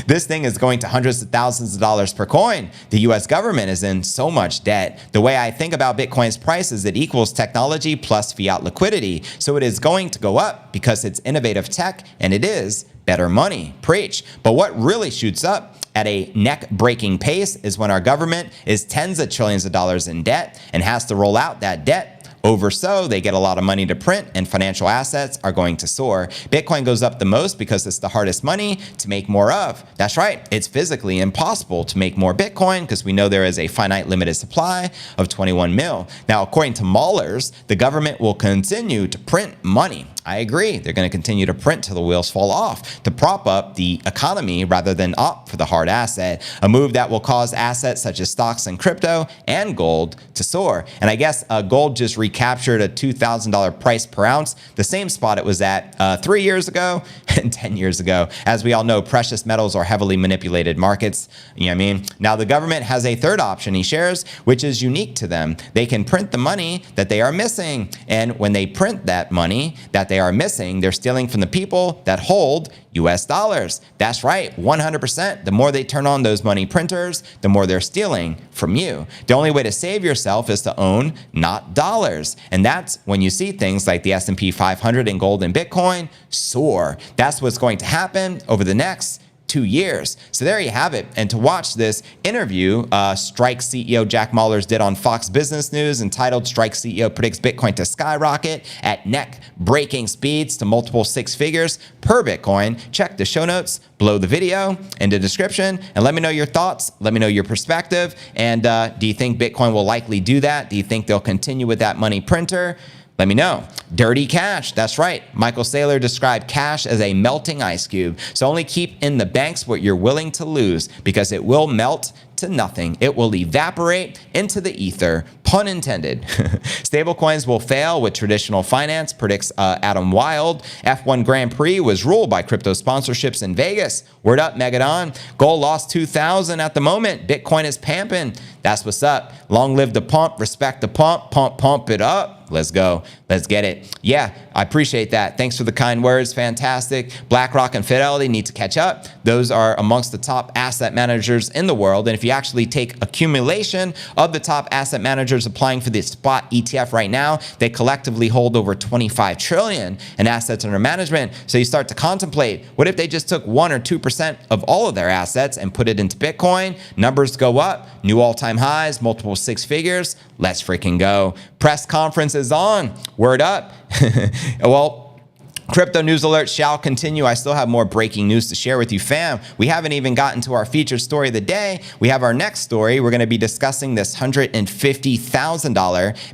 this thing is going to hundreds of thousands of dollars per coin. The US government is in so much debt. The way I think about Bitcoin's price is it equals technology plus fiat liquidity. So it is going to go up because it's innovative tech and it is better money. Preach. But what really shoots up at a neck-breaking pace is when our government is tens of trillions of dollars in debt and has to roll out that debt. Over so, they get a lot of money to print and financial assets are going to soar. Bitcoin goes up the most because it's the hardest money to make more of. That's right. It's physically impossible to make more Bitcoin because we know there is a finite limited supply of 21 mil. Now, according to Mallers, the government will continue to print money. I agree. They're going to continue to print till the wheels fall off to prop up the economy rather than opt for the hard asset, a move that will cause assets such as stocks and crypto and gold to soar. And I guess gold just recaptured a $2,000 price per ounce, the same spot it was at 3 years ago and 10 years ago. As we all know, precious metals are heavily manipulated markets. You know what I mean? Now, the government has a third option he shares, which is unique to them. They can print the money that they are missing. And when they print that money that they are missing, they're stealing from the people that hold US dollars. That's right, 100%. The more they turn on those money printers, the more they're stealing from you. The only way to save yourself is to own not dollars. And that's when you see things like the S&P 500 and gold and Bitcoin soar. That's what's going to happen over the next 2 years. So there you have it. And to watch this interview, Strike CEO Jack Mallers did on Fox Business News entitled Strike CEO predicts Bitcoin to skyrocket at neck-breaking speeds to multiple six figures per Bitcoin. Check the show notes below the video in the description and let me know your thoughts. Let me know your perspective. And do you think Bitcoin will likely do that? Do you think they'll continue with that money printer? Let me know. Dirty cash. That's right. Michael Saylor described cash as a melting ice cube. So only keep in the banks what you're willing to lose because it will melt to nothing. It will evaporate into the ether. Pun intended. Stablecoins will fail with traditional finance, predicts Adam Wild. F1 Grand Prix was ruled by crypto sponsorships in Vegas. Word up, Megadon. Gold lost 2,000 at the moment. Bitcoin is pamping. That's what's up. Long live the pump. Respect the pump. Pump it up. Let's go. Let's get it. Yeah, I appreciate that. Thanks for the kind words. Fantastic. BlackRock and Fidelity need to catch up. Those are amongst the top asset managers in the world. And if you actually take accumulation of the top asset managers applying for the spot ETF right now, they collectively hold over 25 trillion in assets under management. So you start to contemplate, what if they just took 1 or 2% of all of their assets and put it into Bitcoin? Numbers go up, new all-time highs, multiple six figures. Let's freaking go. Press conference is on. Word up. Well, Crypto News Alert shall continue. I still have more breaking news to share with you, fam. We haven't even gotten to our featured story of the day. We have our next story. We're going to be discussing this $150,000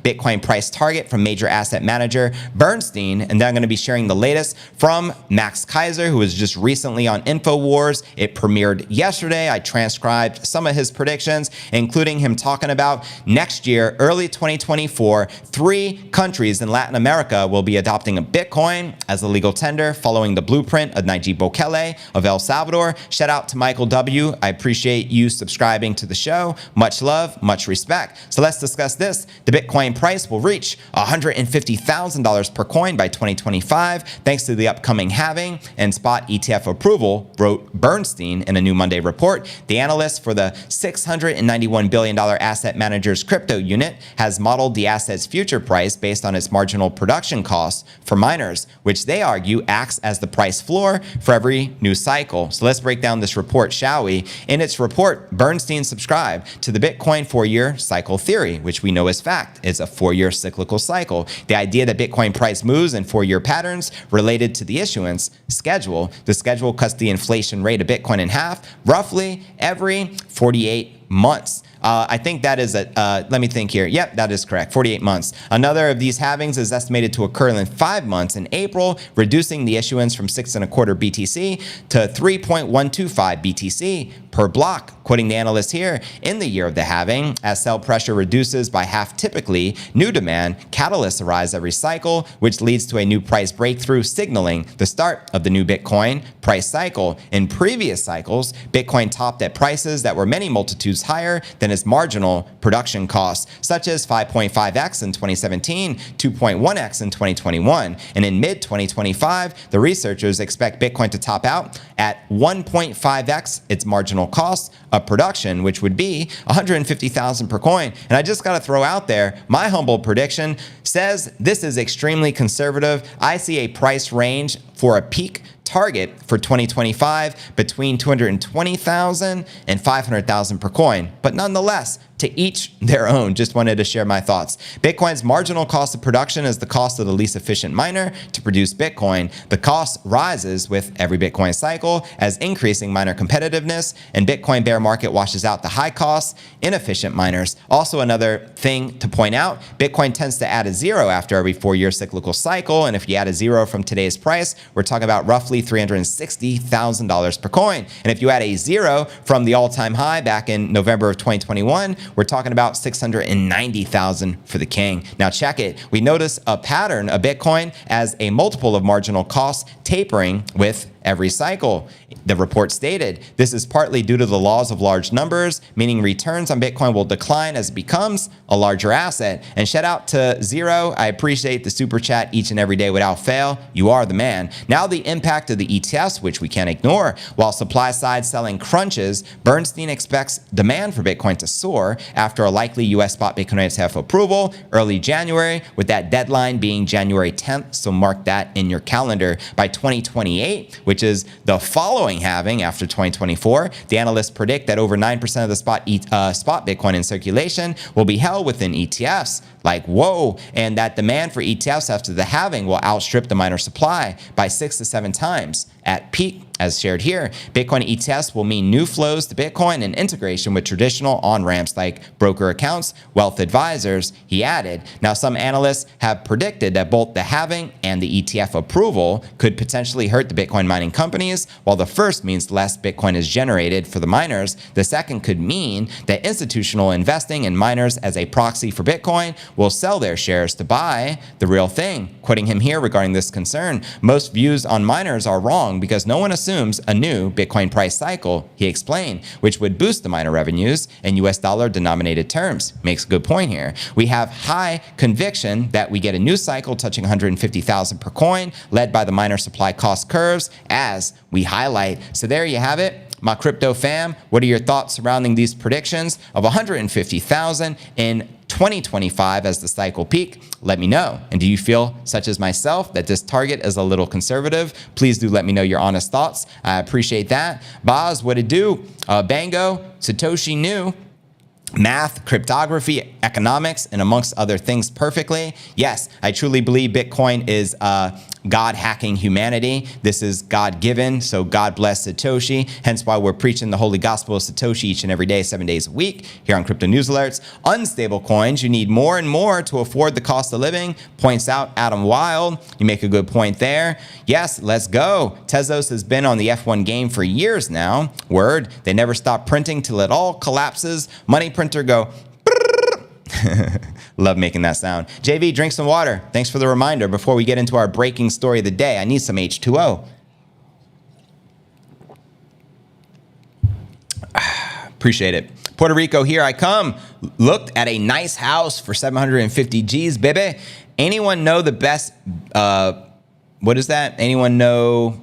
Bitcoin price target from major asset manager Bernstein. And then I'm going to be sharing the latest from Max Keiser, who was just recently on InfoWars. It premiered yesterday. I transcribed some of his predictions, including him talking about next year, early 2024, 3 countries in Latin America will be adopting a Bitcoin as a legal tender following the blueprint of Nayib Bukele of El Salvador. Shout out to Michael W. I appreciate you subscribing to the show. Much love, much respect. So let's discuss this. The Bitcoin price will reach $150,000 per coin by 2025, thanks to the upcoming halving and spot ETF approval, wrote Bernstein in a new Monday report. The analyst for the $691 billion asset manager's crypto unit has modeled the asset's future price based on its marginal production costs for miners, which they argue acts as the price floor for every new cycle. So let's break down this report, shall we? In its report, Bernstein subscribed to the Bitcoin 4-year cycle theory, which we know is fact. It's a 4-year cyclical cycle. The idea that Bitcoin price moves in 4-year patterns related to the issuance schedule. The schedule cuts the inflation rate of Bitcoin in half, roughly every 48 months. I think that is let me think here. Yep, that is correct. 48 months. Another of these halvings is estimated to occur in 5 months in April, reducing the issuance from 6.25 BTC to 3.125 BTC per block. Quoting the analyst here, in the year of the halving, as sell pressure reduces by half typically, new demand catalysts arise every cycle, which leads to a new price breakthrough, signaling the start of the new Bitcoin price cycle. In previous cycles, Bitcoin topped at prices that were many multitudes higher than its marginal production costs, such as 5.5x in 2017, 2.1x in 2021. And in mid-2025, the researchers expect Bitcoin to top out at 1.5x its marginal cost of production, which would be $150,000 per coin. And I just got to throw out there, my humble prediction says this is extremely conservative. I see a price range for a peak target for 2025 between 220,000 and 500,000 per coin. But nonetheless, to each their own. Just wanted to share my thoughts. Bitcoin's marginal cost of production is the cost of the least efficient miner to produce Bitcoin. The cost rises with every Bitcoin cycle as increasing miner competitiveness, and Bitcoin bear market washes out the high cost, inefficient miners. Also, another thing to point out, Bitcoin tends to add a zero after every 4-year cyclical cycle. And if you add a zero from today's price, we're talking about roughly $360,000 per coin. And if you add a zero from the all-time high back in November of 2021, we're talking about 690,000 for the king. Now check it. We notice a pattern of Bitcoin as a multiple of marginal cost tapering with every cycle. The report stated this is partly due to the laws of large numbers, meaning returns on Bitcoin will decline as it becomes a larger asset. And shout out to Zero. I appreciate the super chat each and every day without fail. You are the man. Now the impact of the ETFs, which we can't ignore. While supply side selling crunches, Bernstein expects demand for Bitcoin to soar after a likely US spot Bitcoin ETF approval early January, with that deadline being January 10th. So mark that in your calendar. By 2028, which is the following halving after 2024, the analysts predict that over 9% of the spot Bitcoin in circulation will be held within ETFs. Like, whoa, and that demand for ETFs after the halving will outstrip the miner supply by 6 to 7 times. At peak, as shared here, Bitcoin ETFs will mean new flows to Bitcoin and integration with traditional on-ramps like broker accounts, wealth advisors, he added. Now, some analysts have predicted that both the halving and the ETF approval could potentially hurt the Bitcoin mining companies. While the first means less Bitcoin is generated for the miners, the second could mean that institutional investing in miners as a proxy for Bitcoin will sell their shares to buy the real thing. Quoting him here regarding this concern, most views on miners are wrong because no one assumes a new Bitcoin price cycle, he explained, which would boost the miner revenues in US dollar denominated terms. Makes a good point here. We have high conviction that we get a new cycle touching 150,000 per coin, led by the miner supply cost curves, as we highlight. So there you have it. My crypto fam, what are your thoughts surrounding these predictions of 150,000 in 2025 as the cycle peak? Let me know. And do you feel, such as myself, that this target is a little conservative? Please do let me know your honest thoughts. I appreciate that. Boz, what it do? Bango, Satoshi knew math, cryptography, economics, and amongst other things perfectly. Yes, I truly believe Bitcoin is God hacking humanity. This is God given, so God bless Satoshi. Hence why we're preaching the holy gospel of Satoshi each and every day, 7 days a week here on Crypto News Alerts. Unstable coins, you need more and more to afford the cost of living, points out Adam Wild. You make a good point there. Yes, let's go. Tezos has been on the F1 game for years now. Word, they never stop printing till it all collapses. Money printer go Love making that sound. JV, drink some water. Thanks for the reminder before we get into our breaking story of the day. I need some H2O. Appreciate it. Puerto Rico, here I come. Looked at a nice house for 750 G's, baby. Anyone know the best, what is that? Anyone know,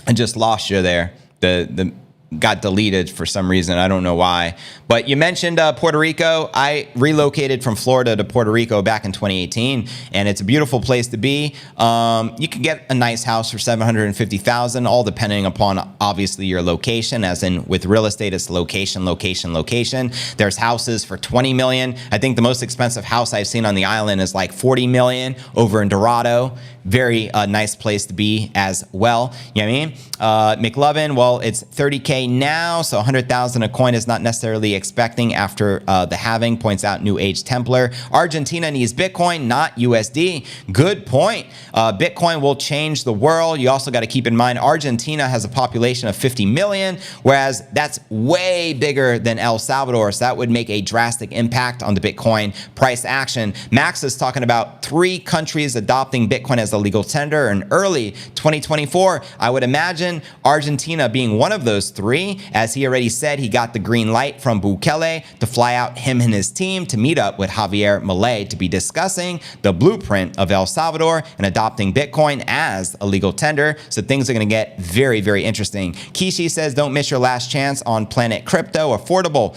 I just lost you there. The got deleted for some reason. I don't know why. But you mentioned Puerto Rico. I relocated from Florida to Puerto Rico back in 2018, and it's a beautiful place to be. You can get a nice house for $750,000, all depending upon obviously your location. As in with real estate, it's location, location, location. There's houses for $20 million. I think the most expensive house I've seen on the island is like $40 million over in Dorado. Very nice place to be as well. You know what I mean? McLovin, well, it's 30K now, so 100,000 a coin is not necessarily expecting after the halving, points out New Age Templar. Argentina needs Bitcoin, not USD. Good point. Bitcoin will change the world. You also got to keep in mind Argentina has a population of 50 million, whereas that's way bigger than El Salvador, so that would make a drastic impact on the Bitcoin price action. Max is talking about 3 countries adopting Bitcoin as a legal tender in early 2024. I would imagine Argentina being one of those 3. As he already said, he got the green light from Bukele to fly out him and his team to meet up with Javier Milei to be discussing the blueprint of El Salvador and adopting Bitcoin as a legal tender. So things are going to get very, very interesting. Kishi says, don't miss your last chance on Planet Crypto. Affordable.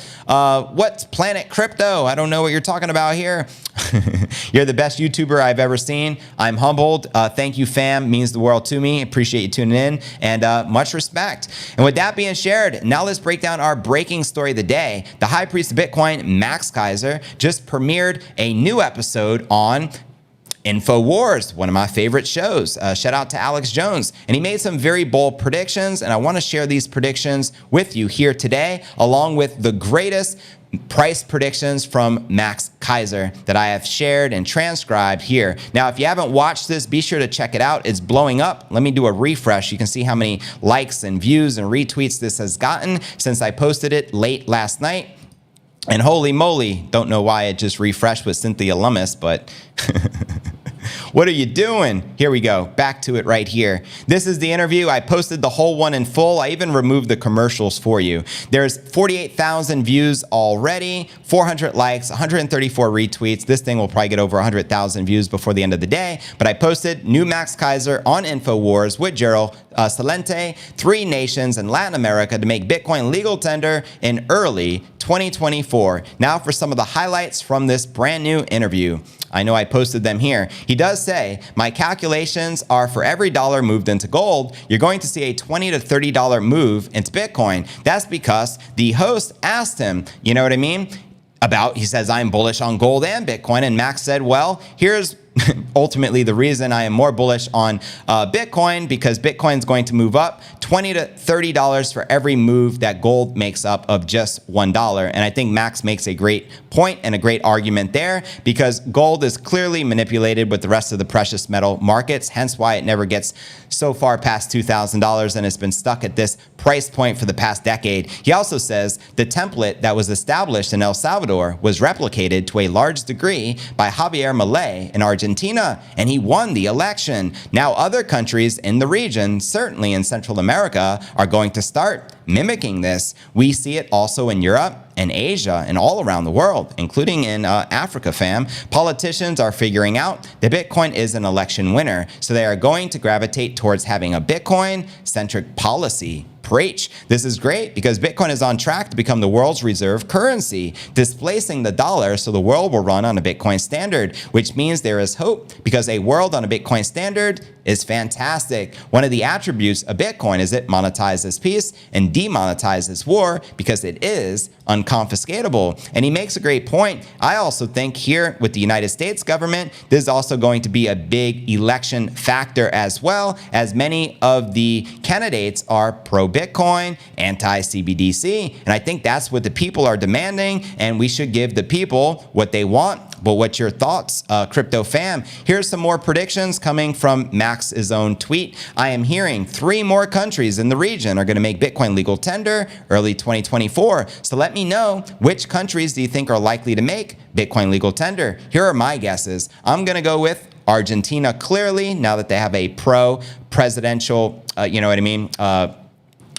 What's Planet Crypto? I don't know what you're talking about here. You're the best YouTuber I've ever seen. I'm humbled. Thank you, fam. Means the world to me. Appreciate you tuning in, and much respect. And with that being shared, now let's break down our breaking story of the day. The High Priest of Bitcoin, Max Keiser, just premiered a new episode on InfoWars, one of my favorite shows. Shout out to Alex Jones. And he made some very bold predictions, and I want to share these predictions with you here today, along with the greatest price predictions from Max Keiser that I have shared and transcribed here. Now, if you haven't watched this, be sure to check it out. It's blowing up. Let me do a refresh. You can see how many likes and views and retweets this has gotten since I posted it late last night. And holy moly, don't know why it just refreshed with Cynthia Lummis, but what are you doing? Here we go. Back to it right here. This is the interview. I posted the whole one in full. I even removed the commercials for you. There's 48,000 views already, 400 likes, 134 retweets. This thing will probably get over 100,000 views before the end of the day. But I posted new Max Keiser on InfoWars with Gerald Celente, 3 nations in Latin America to make Bitcoin legal tender in early 2024. Now for some of the highlights from this brand new interview. I know I posted them here. He does say, my calculations are for every dollar moved into gold, you're going to see a $20 to $30 move into Bitcoin. That's because the host asked him, you know what I mean? He says, I'm bullish on gold and Bitcoin. And Max said, well, here's ultimately the reason I am more bullish on Bitcoin, because Bitcoin is going to move up $20 to $30 for every move that gold makes up of just $1. And I think Max makes a great point and a great argument there, because gold is clearly manipulated with the rest of the precious metal markets, hence why it never gets so far past $2,000 and it's been stuck at this price point for the past decade. He also says the template that was established in El Salvador was replicated to a large degree by Javier Milei in Argentina, and he won the election. Now other countries in the region, certainly in Central America, are going to start mimicking this. We see it also in Europe and Asia and all around the world, including in Africa, fam. Politicians are figuring out that Bitcoin is an election winner, so they are going to gravitate towards having a Bitcoin-centric policy. Preach. This is great because Bitcoin is on track to become the world's reserve currency, displacing the dollar, so the world will run on a Bitcoin standard, which means there is hope, because a world on a Bitcoin standard is fantastic. One of the attributes of Bitcoin is it monetizes peace and demonetizes war because it is unconfiscatable. And he makes a great point. I also think here with the United States government, this is also going to be a big election factor, as well as many of the candidates are pro-Bitcoin, anti-CBDC. And I think that's what the people are demanding, and we should give the people what they want. but what's your thoughts, crypto fam? Here's some more predictions coming from Max's own tweet. I am hearing 3 more countries in the region are going to make Bitcoin legal tender early 2024. So let me know, which countries do you think are likely to make Bitcoin legal tender? Here are my guesses. I'm going to go with Argentina, clearly, now that they have a pro-presidential,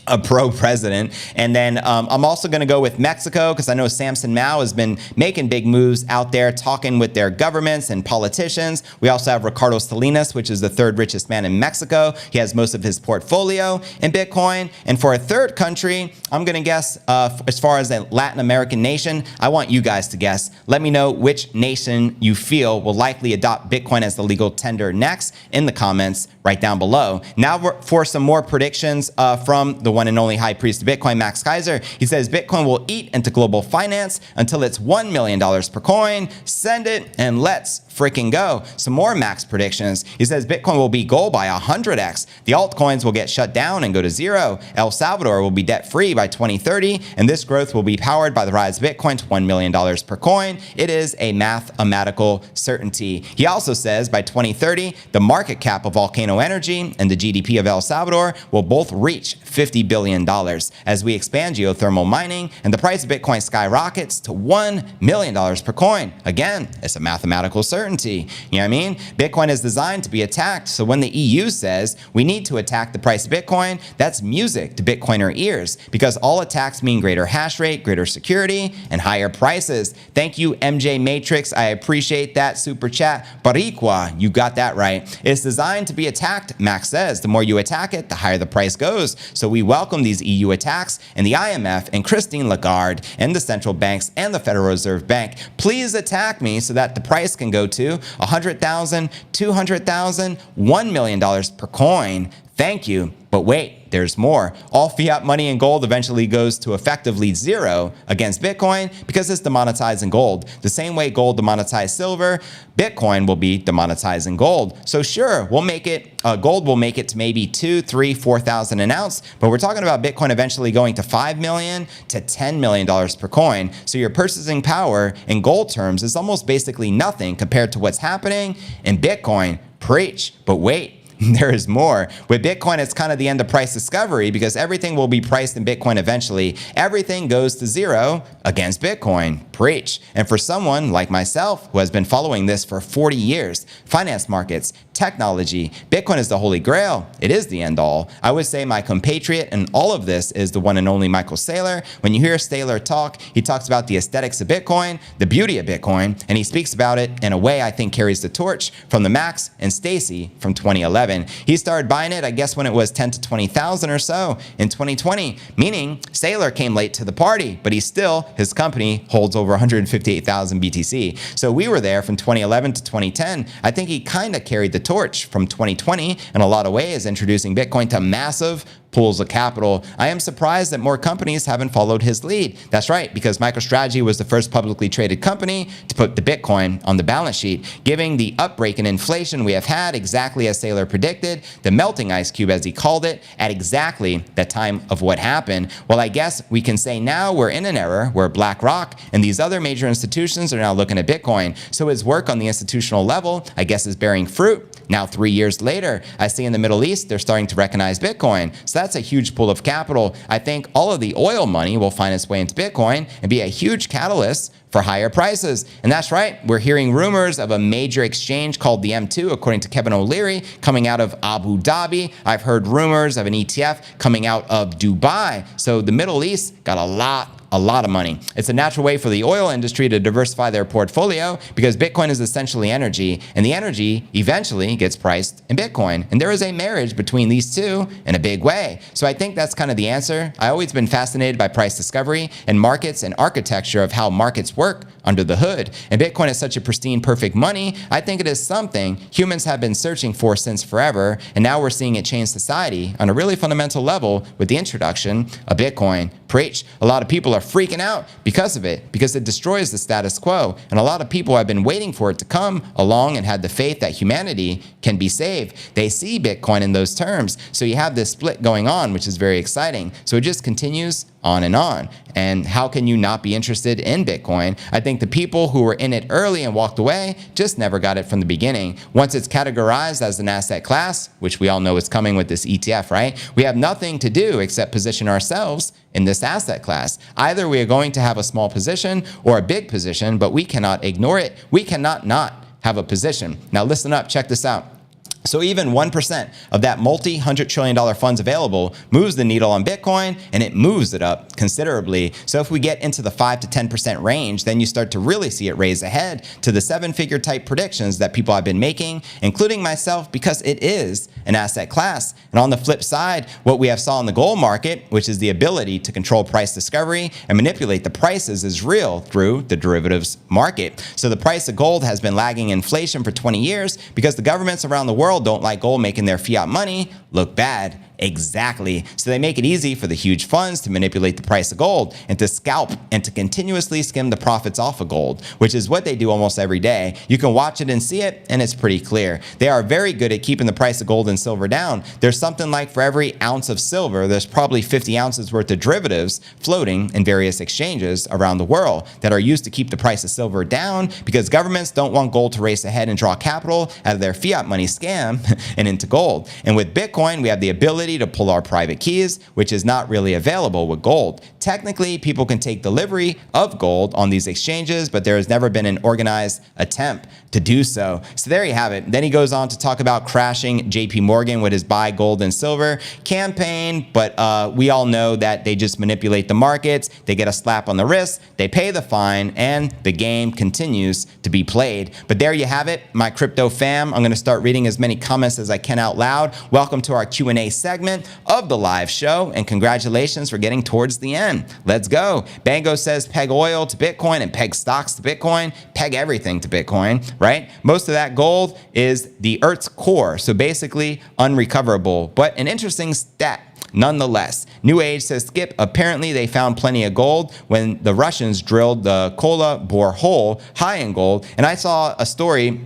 a pro-president. And then I'm also going to go with Mexico, because I know Samson Mao has been making big moves out there, talking with their governments and politicians. We also have Ricardo Salinas, which is the 3rd richest man in Mexico. He has most of his portfolio in Bitcoin. And for a third country, I'm going to guess, as far as a Latin American nation, I want you guys to guess. Let me know which nation you feel will likely adopt Bitcoin as the legal tender next in the comments right down below. Now for some more predictions from the one and only high priest of Bitcoin, Max Keiser. He says Bitcoin will eat into global finance until it's $1 million per coin. Send it and let's freaking go. Some more Max predictions. He says Bitcoin will be gold by 100x. The altcoins will get shut down and go to zero. El Salvador will be debt-free by 2030, and this growth will be powered by the rise of Bitcoin to $1 million per coin. It is a mathematical certainty. He also says by 2030, the market cap of Volcano Energy and the GDP of El Salvador will both reach $50 billion as we expand geothermal mining and the price of Bitcoin skyrockets to $1 million per coin. Again, it's a mathematical certainty. You know what I mean? Bitcoin is designed to be attacked. So when the EU says we need to attack the price of Bitcoin, that's music to Bitcoiner ears, because all attacks mean greater hash rate, greater security, and higher prices. Thank you, MJ Matrix. I appreciate that super chat. Baricua, you got that right. It's designed to be attacked, Max says. The more you attack it, the higher the price goes. So we welcome these EU attacks, and the IMF and Christine Lagarde and the central banks and the Federal Reserve Bank, please attack me so that the price can go to $100,000, $200,000, $1 million per coin. Thank you. But wait, there's more. All fiat money and gold eventually goes to effectively zero against Bitcoin because it's demonetized in gold. The same way gold demonetized silver, Bitcoin will be demonetized in gold. So sure, we'll make it, gold will make it to maybe 2,000, 3,000, 4,000 an ounce, but we're talking about Bitcoin eventually going to $5 million to $10 million per coin. So your purchasing power in gold terms is almost basically nothing compared to what's happening in Bitcoin. Preach, but wait. There is more. With Bitcoin, it's kind of the end of price discovery because everything will be priced in Bitcoin eventually. Everything goes to zero against Bitcoin. Preach. And for someone like myself who has been following this for 40 years, finance markets, technology, Bitcoin is the holy grail. It is the end all. I would say my compatriot in all of this is the one and only Michael Saylor. When you hear Saylor talk, he talks about the aesthetics of Bitcoin, the beauty of Bitcoin, and he speaks about it in a way I think carries the torch from the Max and Stacy from 2011. He started buying it, I guess, when it was 10 to 20,000 or so in 2020, meaning Saylor came late to the party, but his company holds over 158,000 BTC. So we were there from 2011 to 2010. I think he kind of carried the torch from 2020 in a lot of ways, introducing Bitcoin to massive pools of capital. I am surprised that more companies haven't followed his lead. That's right, because MicroStrategy was the first publicly traded company to put the Bitcoin on the balance sheet, giving the upbreak in inflation we have had exactly as Saylor predicted, the melting ice cube as he called it, at exactly the time of what happened. Well, I guess we can say now we're in an era where BlackRock and these other major institutions are now looking at Bitcoin. So his work on the institutional level, I guess, is bearing fruit. Now, 3 years later, I see in the Middle East, they're starting to recognize Bitcoin. So that's a huge pool of capital. I think all of the oil money will find its way into Bitcoin and be a huge catalyst for higher prices. And that's right, we're hearing rumors of a major exchange called the M2, according to Kevin O'Leary, coming out of Abu Dhabi. I've heard rumors of an ETF coming out of Dubai. So the Middle East got a lot of money. It's a natural way for the oil industry to diversify their portfolio because Bitcoin is essentially energy, and the energy eventually gets priced in Bitcoin. And there is a marriage between these two in a big way. So I think that's kind of the answer. I've always been fascinated by price discovery and markets and architecture of how markets work under the hood. And Bitcoin is such a pristine, perfect money. I think it is something humans have been searching for since forever. And now we're seeing it change society on a really fundamental level with the introduction of Bitcoin. Preach. A lot of people are freaking out because of it, because it destroys the status quo. And a lot of people have been waiting for it to come along and had the faith that humanity can be saved. They see Bitcoin in those terms. So you have this split going on, which is very exciting. So it just continues on and on. And how can you not be interested in Bitcoin? I think the people who were in it early and walked away just never got it from the beginning. Once it's categorized as an asset class, which we all know is coming with this ETF, right? We have nothing to do except position ourselves in this asset class. Either we are going to have a small position or a big position, but we cannot ignore it. We cannot not have a position. Now listen up, check this out. So even 1% of that multi-$100 trillion funds available moves the needle on Bitcoin, and it moves it up considerably. So if we get into the 5 to 10% range, then you start to really see it raise ahead to the 7-figure type predictions that people have been making, including myself, because it is an asset class. And on the flip side, what we have saw in the gold market, which is the ability to control price discovery and manipulate the prices, is real through the derivatives market. So the price of gold has been lagging inflation for 20 years because the governments around the world don't like gold making their fiat money look bad. Exactly. So they make it easy for the huge funds to manipulate the price of gold and to scalp and to continuously skim the profits off of gold, which is what they do almost every day. You can watch it and see it, and it's pretty clear. They are very good at keeping the price of gold and silver down. There's something like for every ounce of silver, there's probably 50 ounces worth of derivatives floating in various exchanges around the world that are used to keep the price of silver down because governments don't want gold to race ahead and draw capital out of their fiat money scam and into gold. And with Bitcoin, we have the ability to pull our private keys, which is not really available with gold. Technically, people can take delivery of gold on these exchanges, but there has never been an organized attempt to do so. So there you have it. Then he goes on to talk about crashing JP Morgan with his buy gold and silver campaign, but we all know that they just manipulate the markets, they get a slap on the wrist, they pay the fine, and the game continues to be played. But there you have it, my crypto fam. I'm going to start reading as many comments as I can out loud. Welcome to our Q&A segment of the live show, and congratulations for getting towards the end. Let's go. Bango says peg oil to Bitcoin and peg stocks to Bitcoin, peg everything to Bitcoin, right? Most of that gold is the Earth's core, so basically unrecoverable, but an interesting stat nonetheless. New Age says, Skip, apparently they found plenty of gold when the Russians drilled the Kola borehole high in gold, and I saw a story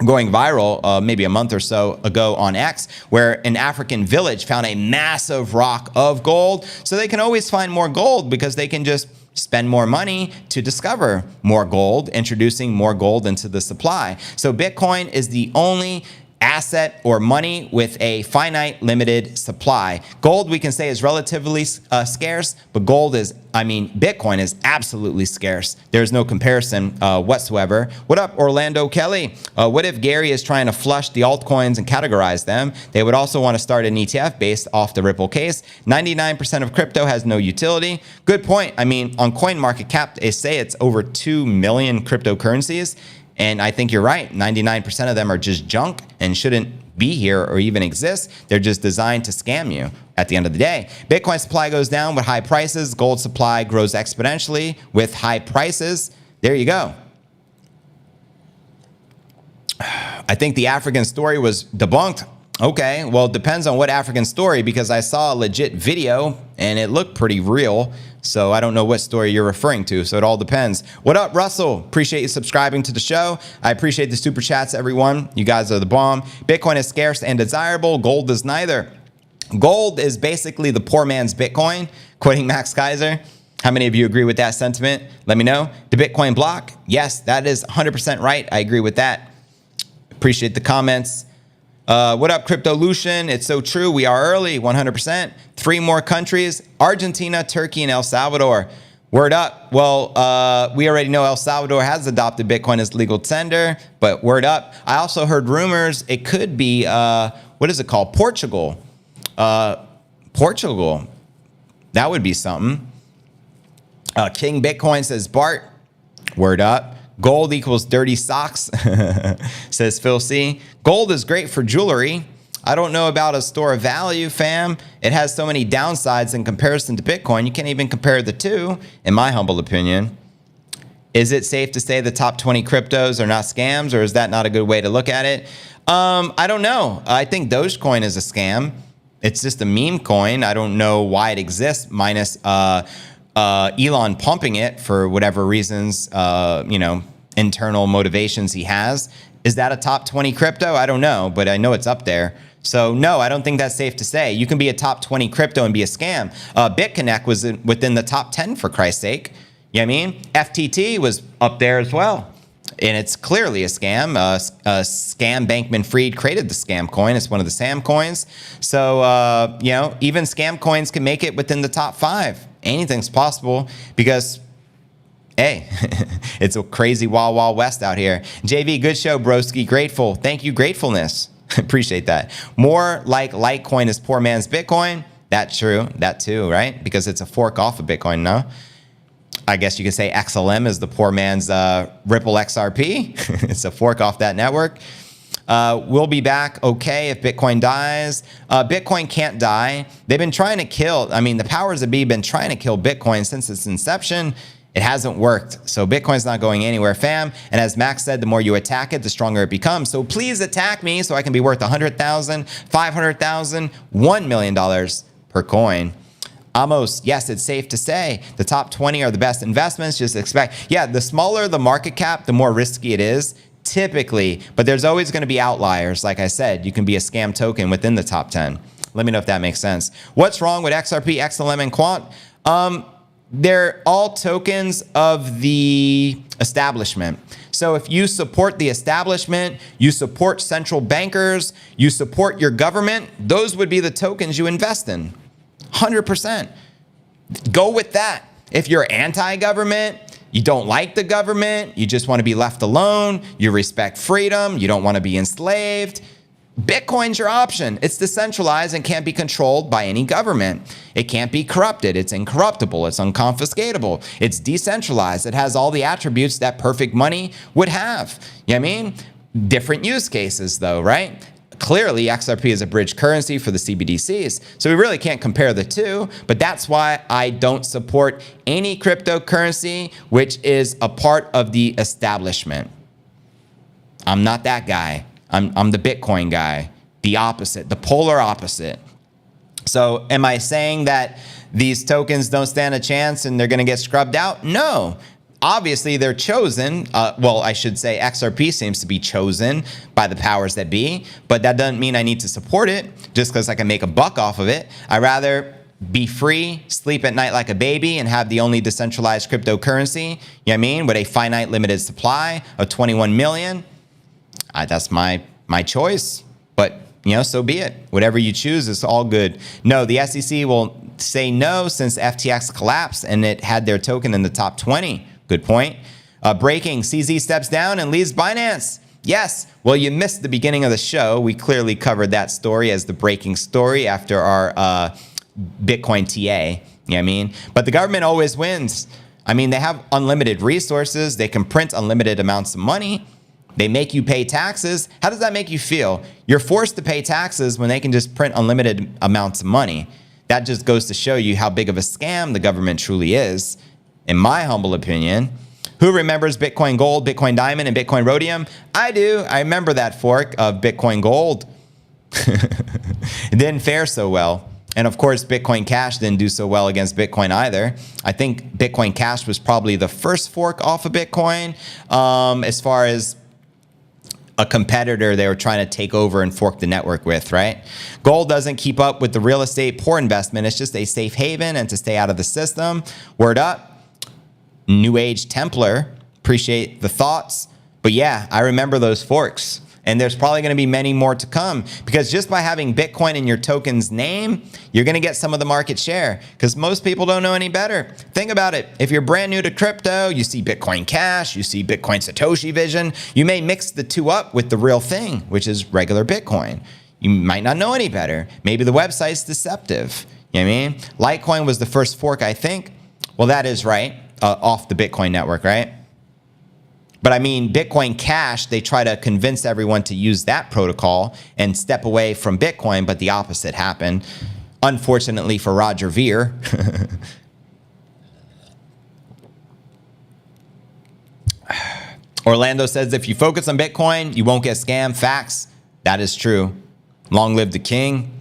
going viral maybe a month or so ago on X, where an African village found a massive rock of gold. So they can always find more gold because they can just spend more money to discover more gold, introducing more gold into the supply. So Bitcoin is the only asset or money with a finite limited supply. Gold, we can say, is relatively scarce, but Bitcoin is absolutely scarce. There's no comparison whatsoever. What up, Orlando Kelly? What if Gary is trying to flush the altcoins and categorize them? They would also want to start an ETF based off the Ripple case. 99% of crypto has no utility. Good point. On CoinMarketCap, they say it's over 2 million cryptocurrencies. And I think you're right. 99% of them are just junk and shouldn't be here or even exist. They're just designed to scam you at the end of the day. Bitcoin supply goes down with high prices. Gold supply grows exponentially with high prices. There you go. I think the African story was debunked. Okay, well, it depends on what African story, because I saw a legit video and it looked pretty real. So I don't know what story you're referring to. So it all depends. What up, Russell? Appreciate you subscribing to the show. I appreciate the super chats, everyone. You guys are the bomb. Bitcoin is scarce and desirable. Gold is neither. Gold is basically the poor man's Bitcoin, quoting Max Keiser. How many of you agree with that sentiment? Let me know. The Bitcoin block? Yes, that is 100% right. I agree with that. Appreciate the comments. What up, Cryptolution? It's so true. We are early, 100%. 3 more countries: Argentina, Turkey, and El Salvador. Word up. Well, we already know El Salvador has adopted Bitcoin as legal tender, but word up. I also heard rumors it could be, what is it called? Portugal. Portugal. That would be something. King Bitcoin says, Bart, word up. Gold equals dirty socks, says Phil C. Gold is great for jewelry. I don't know about a store of value, fam. It has so many downsides in comparison to Bitcoin. You can't even compare the two, in my humble opinion. Is it safe to say the top 20 cryptos are not scams, or is that not a good way to look at it? I don't know. I think Dogecoin is a scam. It's just a meme coin. I don't know why it exists, minus Elon pumping it for whatever reasons, internal motivations he has. Is that a top 20 crypto? I don't know, but I know it's up there. So no, I don't think that's safe to say. You can be a top 20 crypto and be a scam. BitConnect was within the top 10 for Christ's sake. You know what I mean? FTT was up there as well. And it's clearly a scam. Scam Bankman-Fried created the scam coin. It's one of the Sam coins. So, you know, even scam coins can make it within the top 5. Anything's possible because, hey, it's a crazy wild, wild west out here. JV, good show, broski. Grateful. Thank you, gratefulness. Appreciate that. More like Litecoin is poor man's Bitcoin. That's true. That too, right? Because it's a fork off of Bitcoin, no? I guess you could say XLM is the poor man's Ripple XRP. It's a fork off that network. We'll be back okay if Bitcoin dies. Bitcoin can't die. They've been trying to kill, I mean, the powers that be have been trying to kill Bitcoin since its inception. It hasn't worked. So Bitcoin's not going anywhere, fam. And as Max said, the more you attack it, the stronger it becomes. So please attack me so I can be worth $100,000, $500,000, $1 million per coin. Amos, yes, it's safe to say the top 20 are the best investments. Just expect, yeah, the smaller the market cap, the more risky it is typically, but there's always going to be outliers. Like I said, you can be a scam token within the top 10. Let me know if that makes sense. What's wrong with XRP, XLM, and Quant? They're all tokens of the establishment. So if you support the establishment, you support central bankers, you support your government, those would be the tokens you invest in. 100%. Go with that. If you're anti-government, you don't like the government, you just want to be left alone, you respect freedom, you don't want to be enslaved, Bitcoin's your option. It's decentralized and can't be controlled by any government. It can't be corrupted. It's incorruptible. It's unconfiscatable. It's decentralized. It has all the attributes that perfect money would have. You know what I mean? Different use cases though, right? Clearly, XRP is a bridge currency for the CBDCs. So we really can't compare the two, but that's why I don't support any cryptocurrency which is a part of the establishment. I'm not that guy. I'm the Bitcoin guy, the opposite, the polar opposite. So am I saying that these tokens don't stand a chance and they're going to get scrubbed out? No. Obviously, they're chosen. Well, I should say XRP seems to be chosen by the powers that be, but that doesn't mean I need to support it just because I can make a buck off of it. I'd rather be free, sleep at night like a baby, and have the only decentralized cryptocurrency, you know what I mean, with a finite limited supply of 21 million. That's my choice, but you know, so be it. Whatever you choose is all good. No, the SEC will say no since FTX collapsed and it had their token in the top 20. Good point. Breaking, CZ steps down and leaves Binance. Yes, well, you missed the beginning of the show. We clearly covered that story as the breaking story after our Bitcoin TA, you know what I mean? But the government always wins. I mean, they have unlimited resources. They can print unlimited amounts of money. They make you pay taxes. How does that make you feel? You're forced to pay taxes when they can just print unlimited amounts of money. That just goes to show you how big of a scam the government truly is, in my humble opinion. Who remembers Bitcoin Gold, Bitcoin Diamond, and Bitcoin Rhodium? I do. I remember that fork of Bitcoin Gold. It didn't fare so well. And of course, Bitcoin Cash didn't do so well against Bitcoin either. I think Bitcoin Cash was probably the first fork off of Bitcoin as far as a competitor they were trying to take over and fork the network with, right? Gold doesn't keep up with the real estate poor investment. It's just a safe haven and to stay out of the system. Word up. New Age Templar. Appreciate the thoughts. But yeah, I remember those forks. And there's probably going to be many more to come because just by having Bitcoin in your token's name, you're going to get some of the market share because most people don't know any better. Think about it. If you're brand new to crypto, you see Bitcoin Cash, you see Bitcoin Satoshi Vision, you may mix the two up with the real thing, which is regular Bitcoin. You might not know any better. Maybe the website's deceptive. You know what I mean? Litecoin was the first fork, I think. Well, that is right. Off the Bitcoin network, right? But I mean, Bitcoin Cash, they try to convince everyone to use that protocol and step away from Bitcoin, but the opposite happened. Unfortunately for Roger Ver. Orlando says, if you focus on Bitcoin, you won't get scammed. Facts. That is true. Long live the king.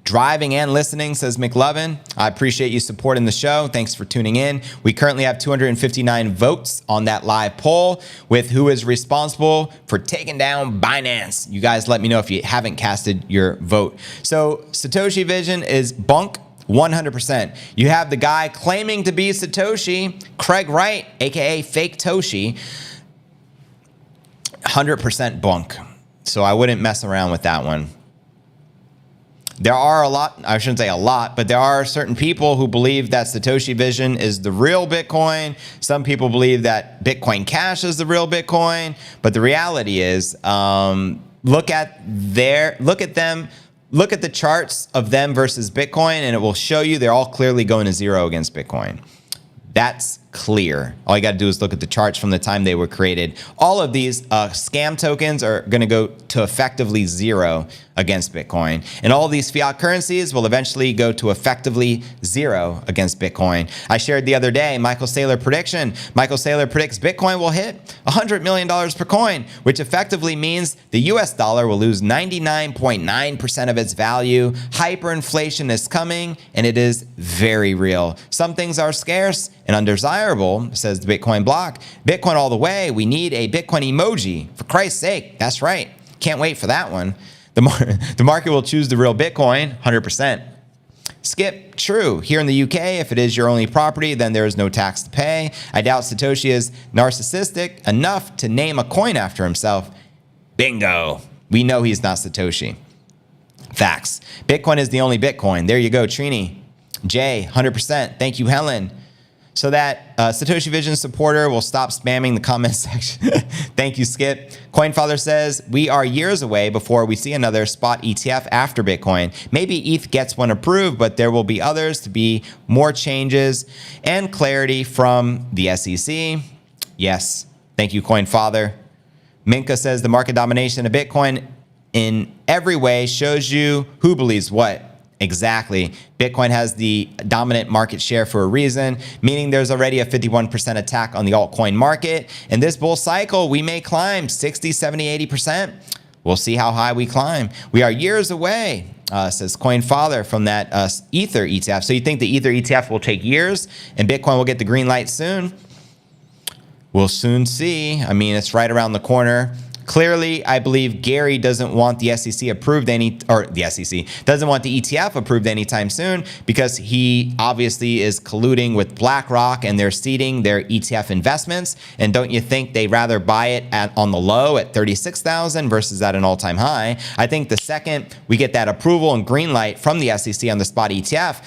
driving and listening, says McLovin. I appreciate you supporting the show. Thanks for tuning in. We currently have 259 votes on that live poll with who is responsible for taking down Binance. You guys let me know if you haven't casted your vote. So Satoshi Vision is bunk 100%. You have the guy claiming to be Satoshi, Craig Wright, aka Fake Toshi, 100% bunk. So I wouldn't mess around with that one. There are a lot, I shouldn't say a lot, but there are certain people who believe that Satoshi Vision is the real Bitcoin. Some people believe that Bitcoin Cash is the real Bitcoin. But the reality is, look at the charts of them versus Bitcoin, and it will show you they're all clearly going to zero against Bitcoin. That's clear. All you got to do is look at the charts from the time they were created. All of these scam tokens are going to go to effectively zero against Bitcoin. And all of these fiat currencies will eventually go to effectively zero against Bitcoin. I shared the other day Michael Saylor prediction. Michael Saylor predicts Bitcoin will hit $100 million per coin, which effectively means the US dollar will lose 99.9% of its value. Hyperinflation is coming, and it is very real. Some things are scarce and undesirable, says the Bitcoin block. Bitcoin all the way. We need a Bitcoin emoji. For Christ's sake. That's right. Can't wait for that one. The market will choose the real Bitcoin, 100%. Skip, true. Here in the UK, if it is your only property, then there is no tax to pay. I doubt Satoshi is narcissistic enough to name a coin after himself. Bingo. We know he's not Satoshi. Facts. Bitcoin is the only Bitcoin. There you go, Trini. Jay, 100%. Thank you, Helen. So that Satoshi Vision supporter will stop spamming the comment section. Thank you, Skip. CoinFather says, we are years away before we see another spot ETF after Bitcoin. Maybe ETH gets one approved, but there will be others to be more changes and clarity from the SEC. Yes. Thank you, CoinFather. Minka says, the market domination of Bitcoin in every way shows you who believes what. Exactly. Bitcoin has the dominant market share for a reason, meaning there's already a 51% attack on the altcoin market. In this bull cycle, we may climb 60, 70, 80%. We'll see how high we climb. We are years away, says CoinFather, from that Ether ETF. So you think the Ether ETF will take years and Bitcoin will get the green light soon? We'll soon see. I mean, it's right around the corner. Clearly, I believe Gary doesn't want the SEC approved the SEC doesn't want the ETF approved anytime soon because he obviously is colluding with BlackRock and they're seeding their ETF investments. And don't you think they'd rather buy it on the low at 36,000 versus at an all-time high? I think the second we get that approval and green light from the SEC on the spot ETF,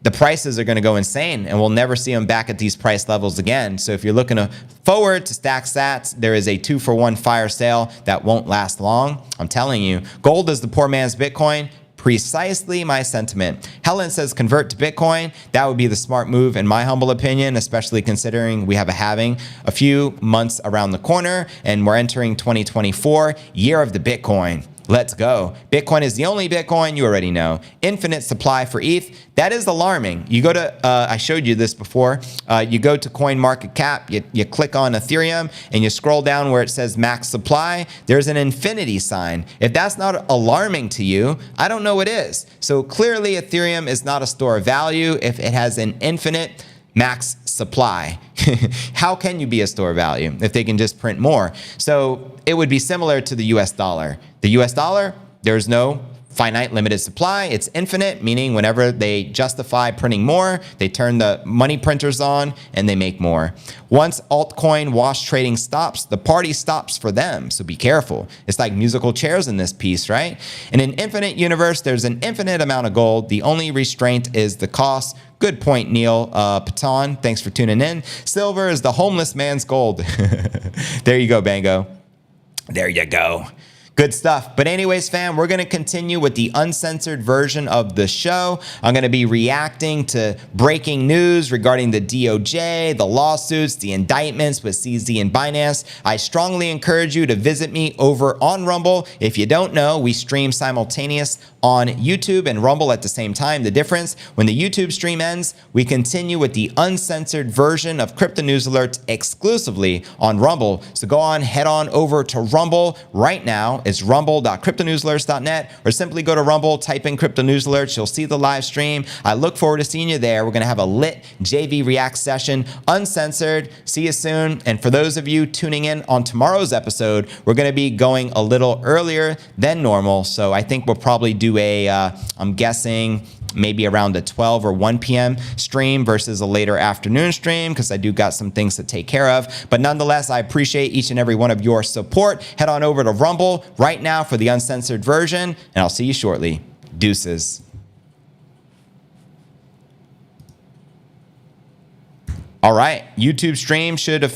the prices are going to go insane and we'll never see them back at these price levels again. So if you're looking forward to stack sats, there is a 2-for-1 fire sale that won't last long. I'm telling you, gold is the poor man's Bitcoin. Precisely my sentiment. Helen says convert to Bitcoin. That would be the smart move in my humble opinion, especially considering we have a halving a few months around the corner and we're entering 2024, year of the Bitcoin. Let's go. Bitcoin is the only Bitcoin, you already know. Infinite supply for ETH. That is alarming. You go to, I showed you this before. You go to CoinMarketCap, you click on Ethereum, and you scroll down where it says max supply. There's an infinity sign. If that's not alarming to you, I don't know what is. So clearly Ethereum is not a store of value if it has an infinite max supply. How can you be a store of value if they can just print more? So it would be similar to the US dollar. The US dollar, there's no finite limited supply. It's infinite, meaning whenever they justify printing more, they turn the money printers on and they make more. Once altcoin wash trading stops, the party stops for them. So be careful. It's like musical chairs in this piece, right? In an infinite universe, there's an infinite amount of gold. The only restraint is the cost. Good point, Neil Paton. Thanks for tuning in. Silver is the homeless man's gold. There you go, Bango. There you go. Good stuff. But anyways, fam, we're going to continue with the uncensored version of the show. I'm going to be reacting to breaking news regarding the DOJ, the lawsuits, the indictments with CZ and Binance. I strongly encourage you to visit me over on Rumble. If you don't know, we stream simultaneous on YouTube and Rumble at the same time. The difference, when the YouTube stream ends, we continue with the uncensored version of Crypto News Alerts exclusively on Rumble. So go on, head on over to Rumble right now. It's rumble.cryptonewsalerts.net, or simply go to Rumble, type in Crypto News Alerts. You'll see the live stream. I look forward to seeing you there. We're going to have a lit JV React session, uncensored. See you soon. And for those of you tuning in on tomorrow's episode, we're going to be going a little earlier than normal. So I think we'll probably do I'm guessing maybe around a 12 or 1 p.m. stream versus a later afternoon stream, because I do got some things to take care of. But nonetheless, I appreciate each and every one of your support. Head on over to Rumble right now for the uncensored version, and I'll see you shortly. Deuces. All right, YouTube stream should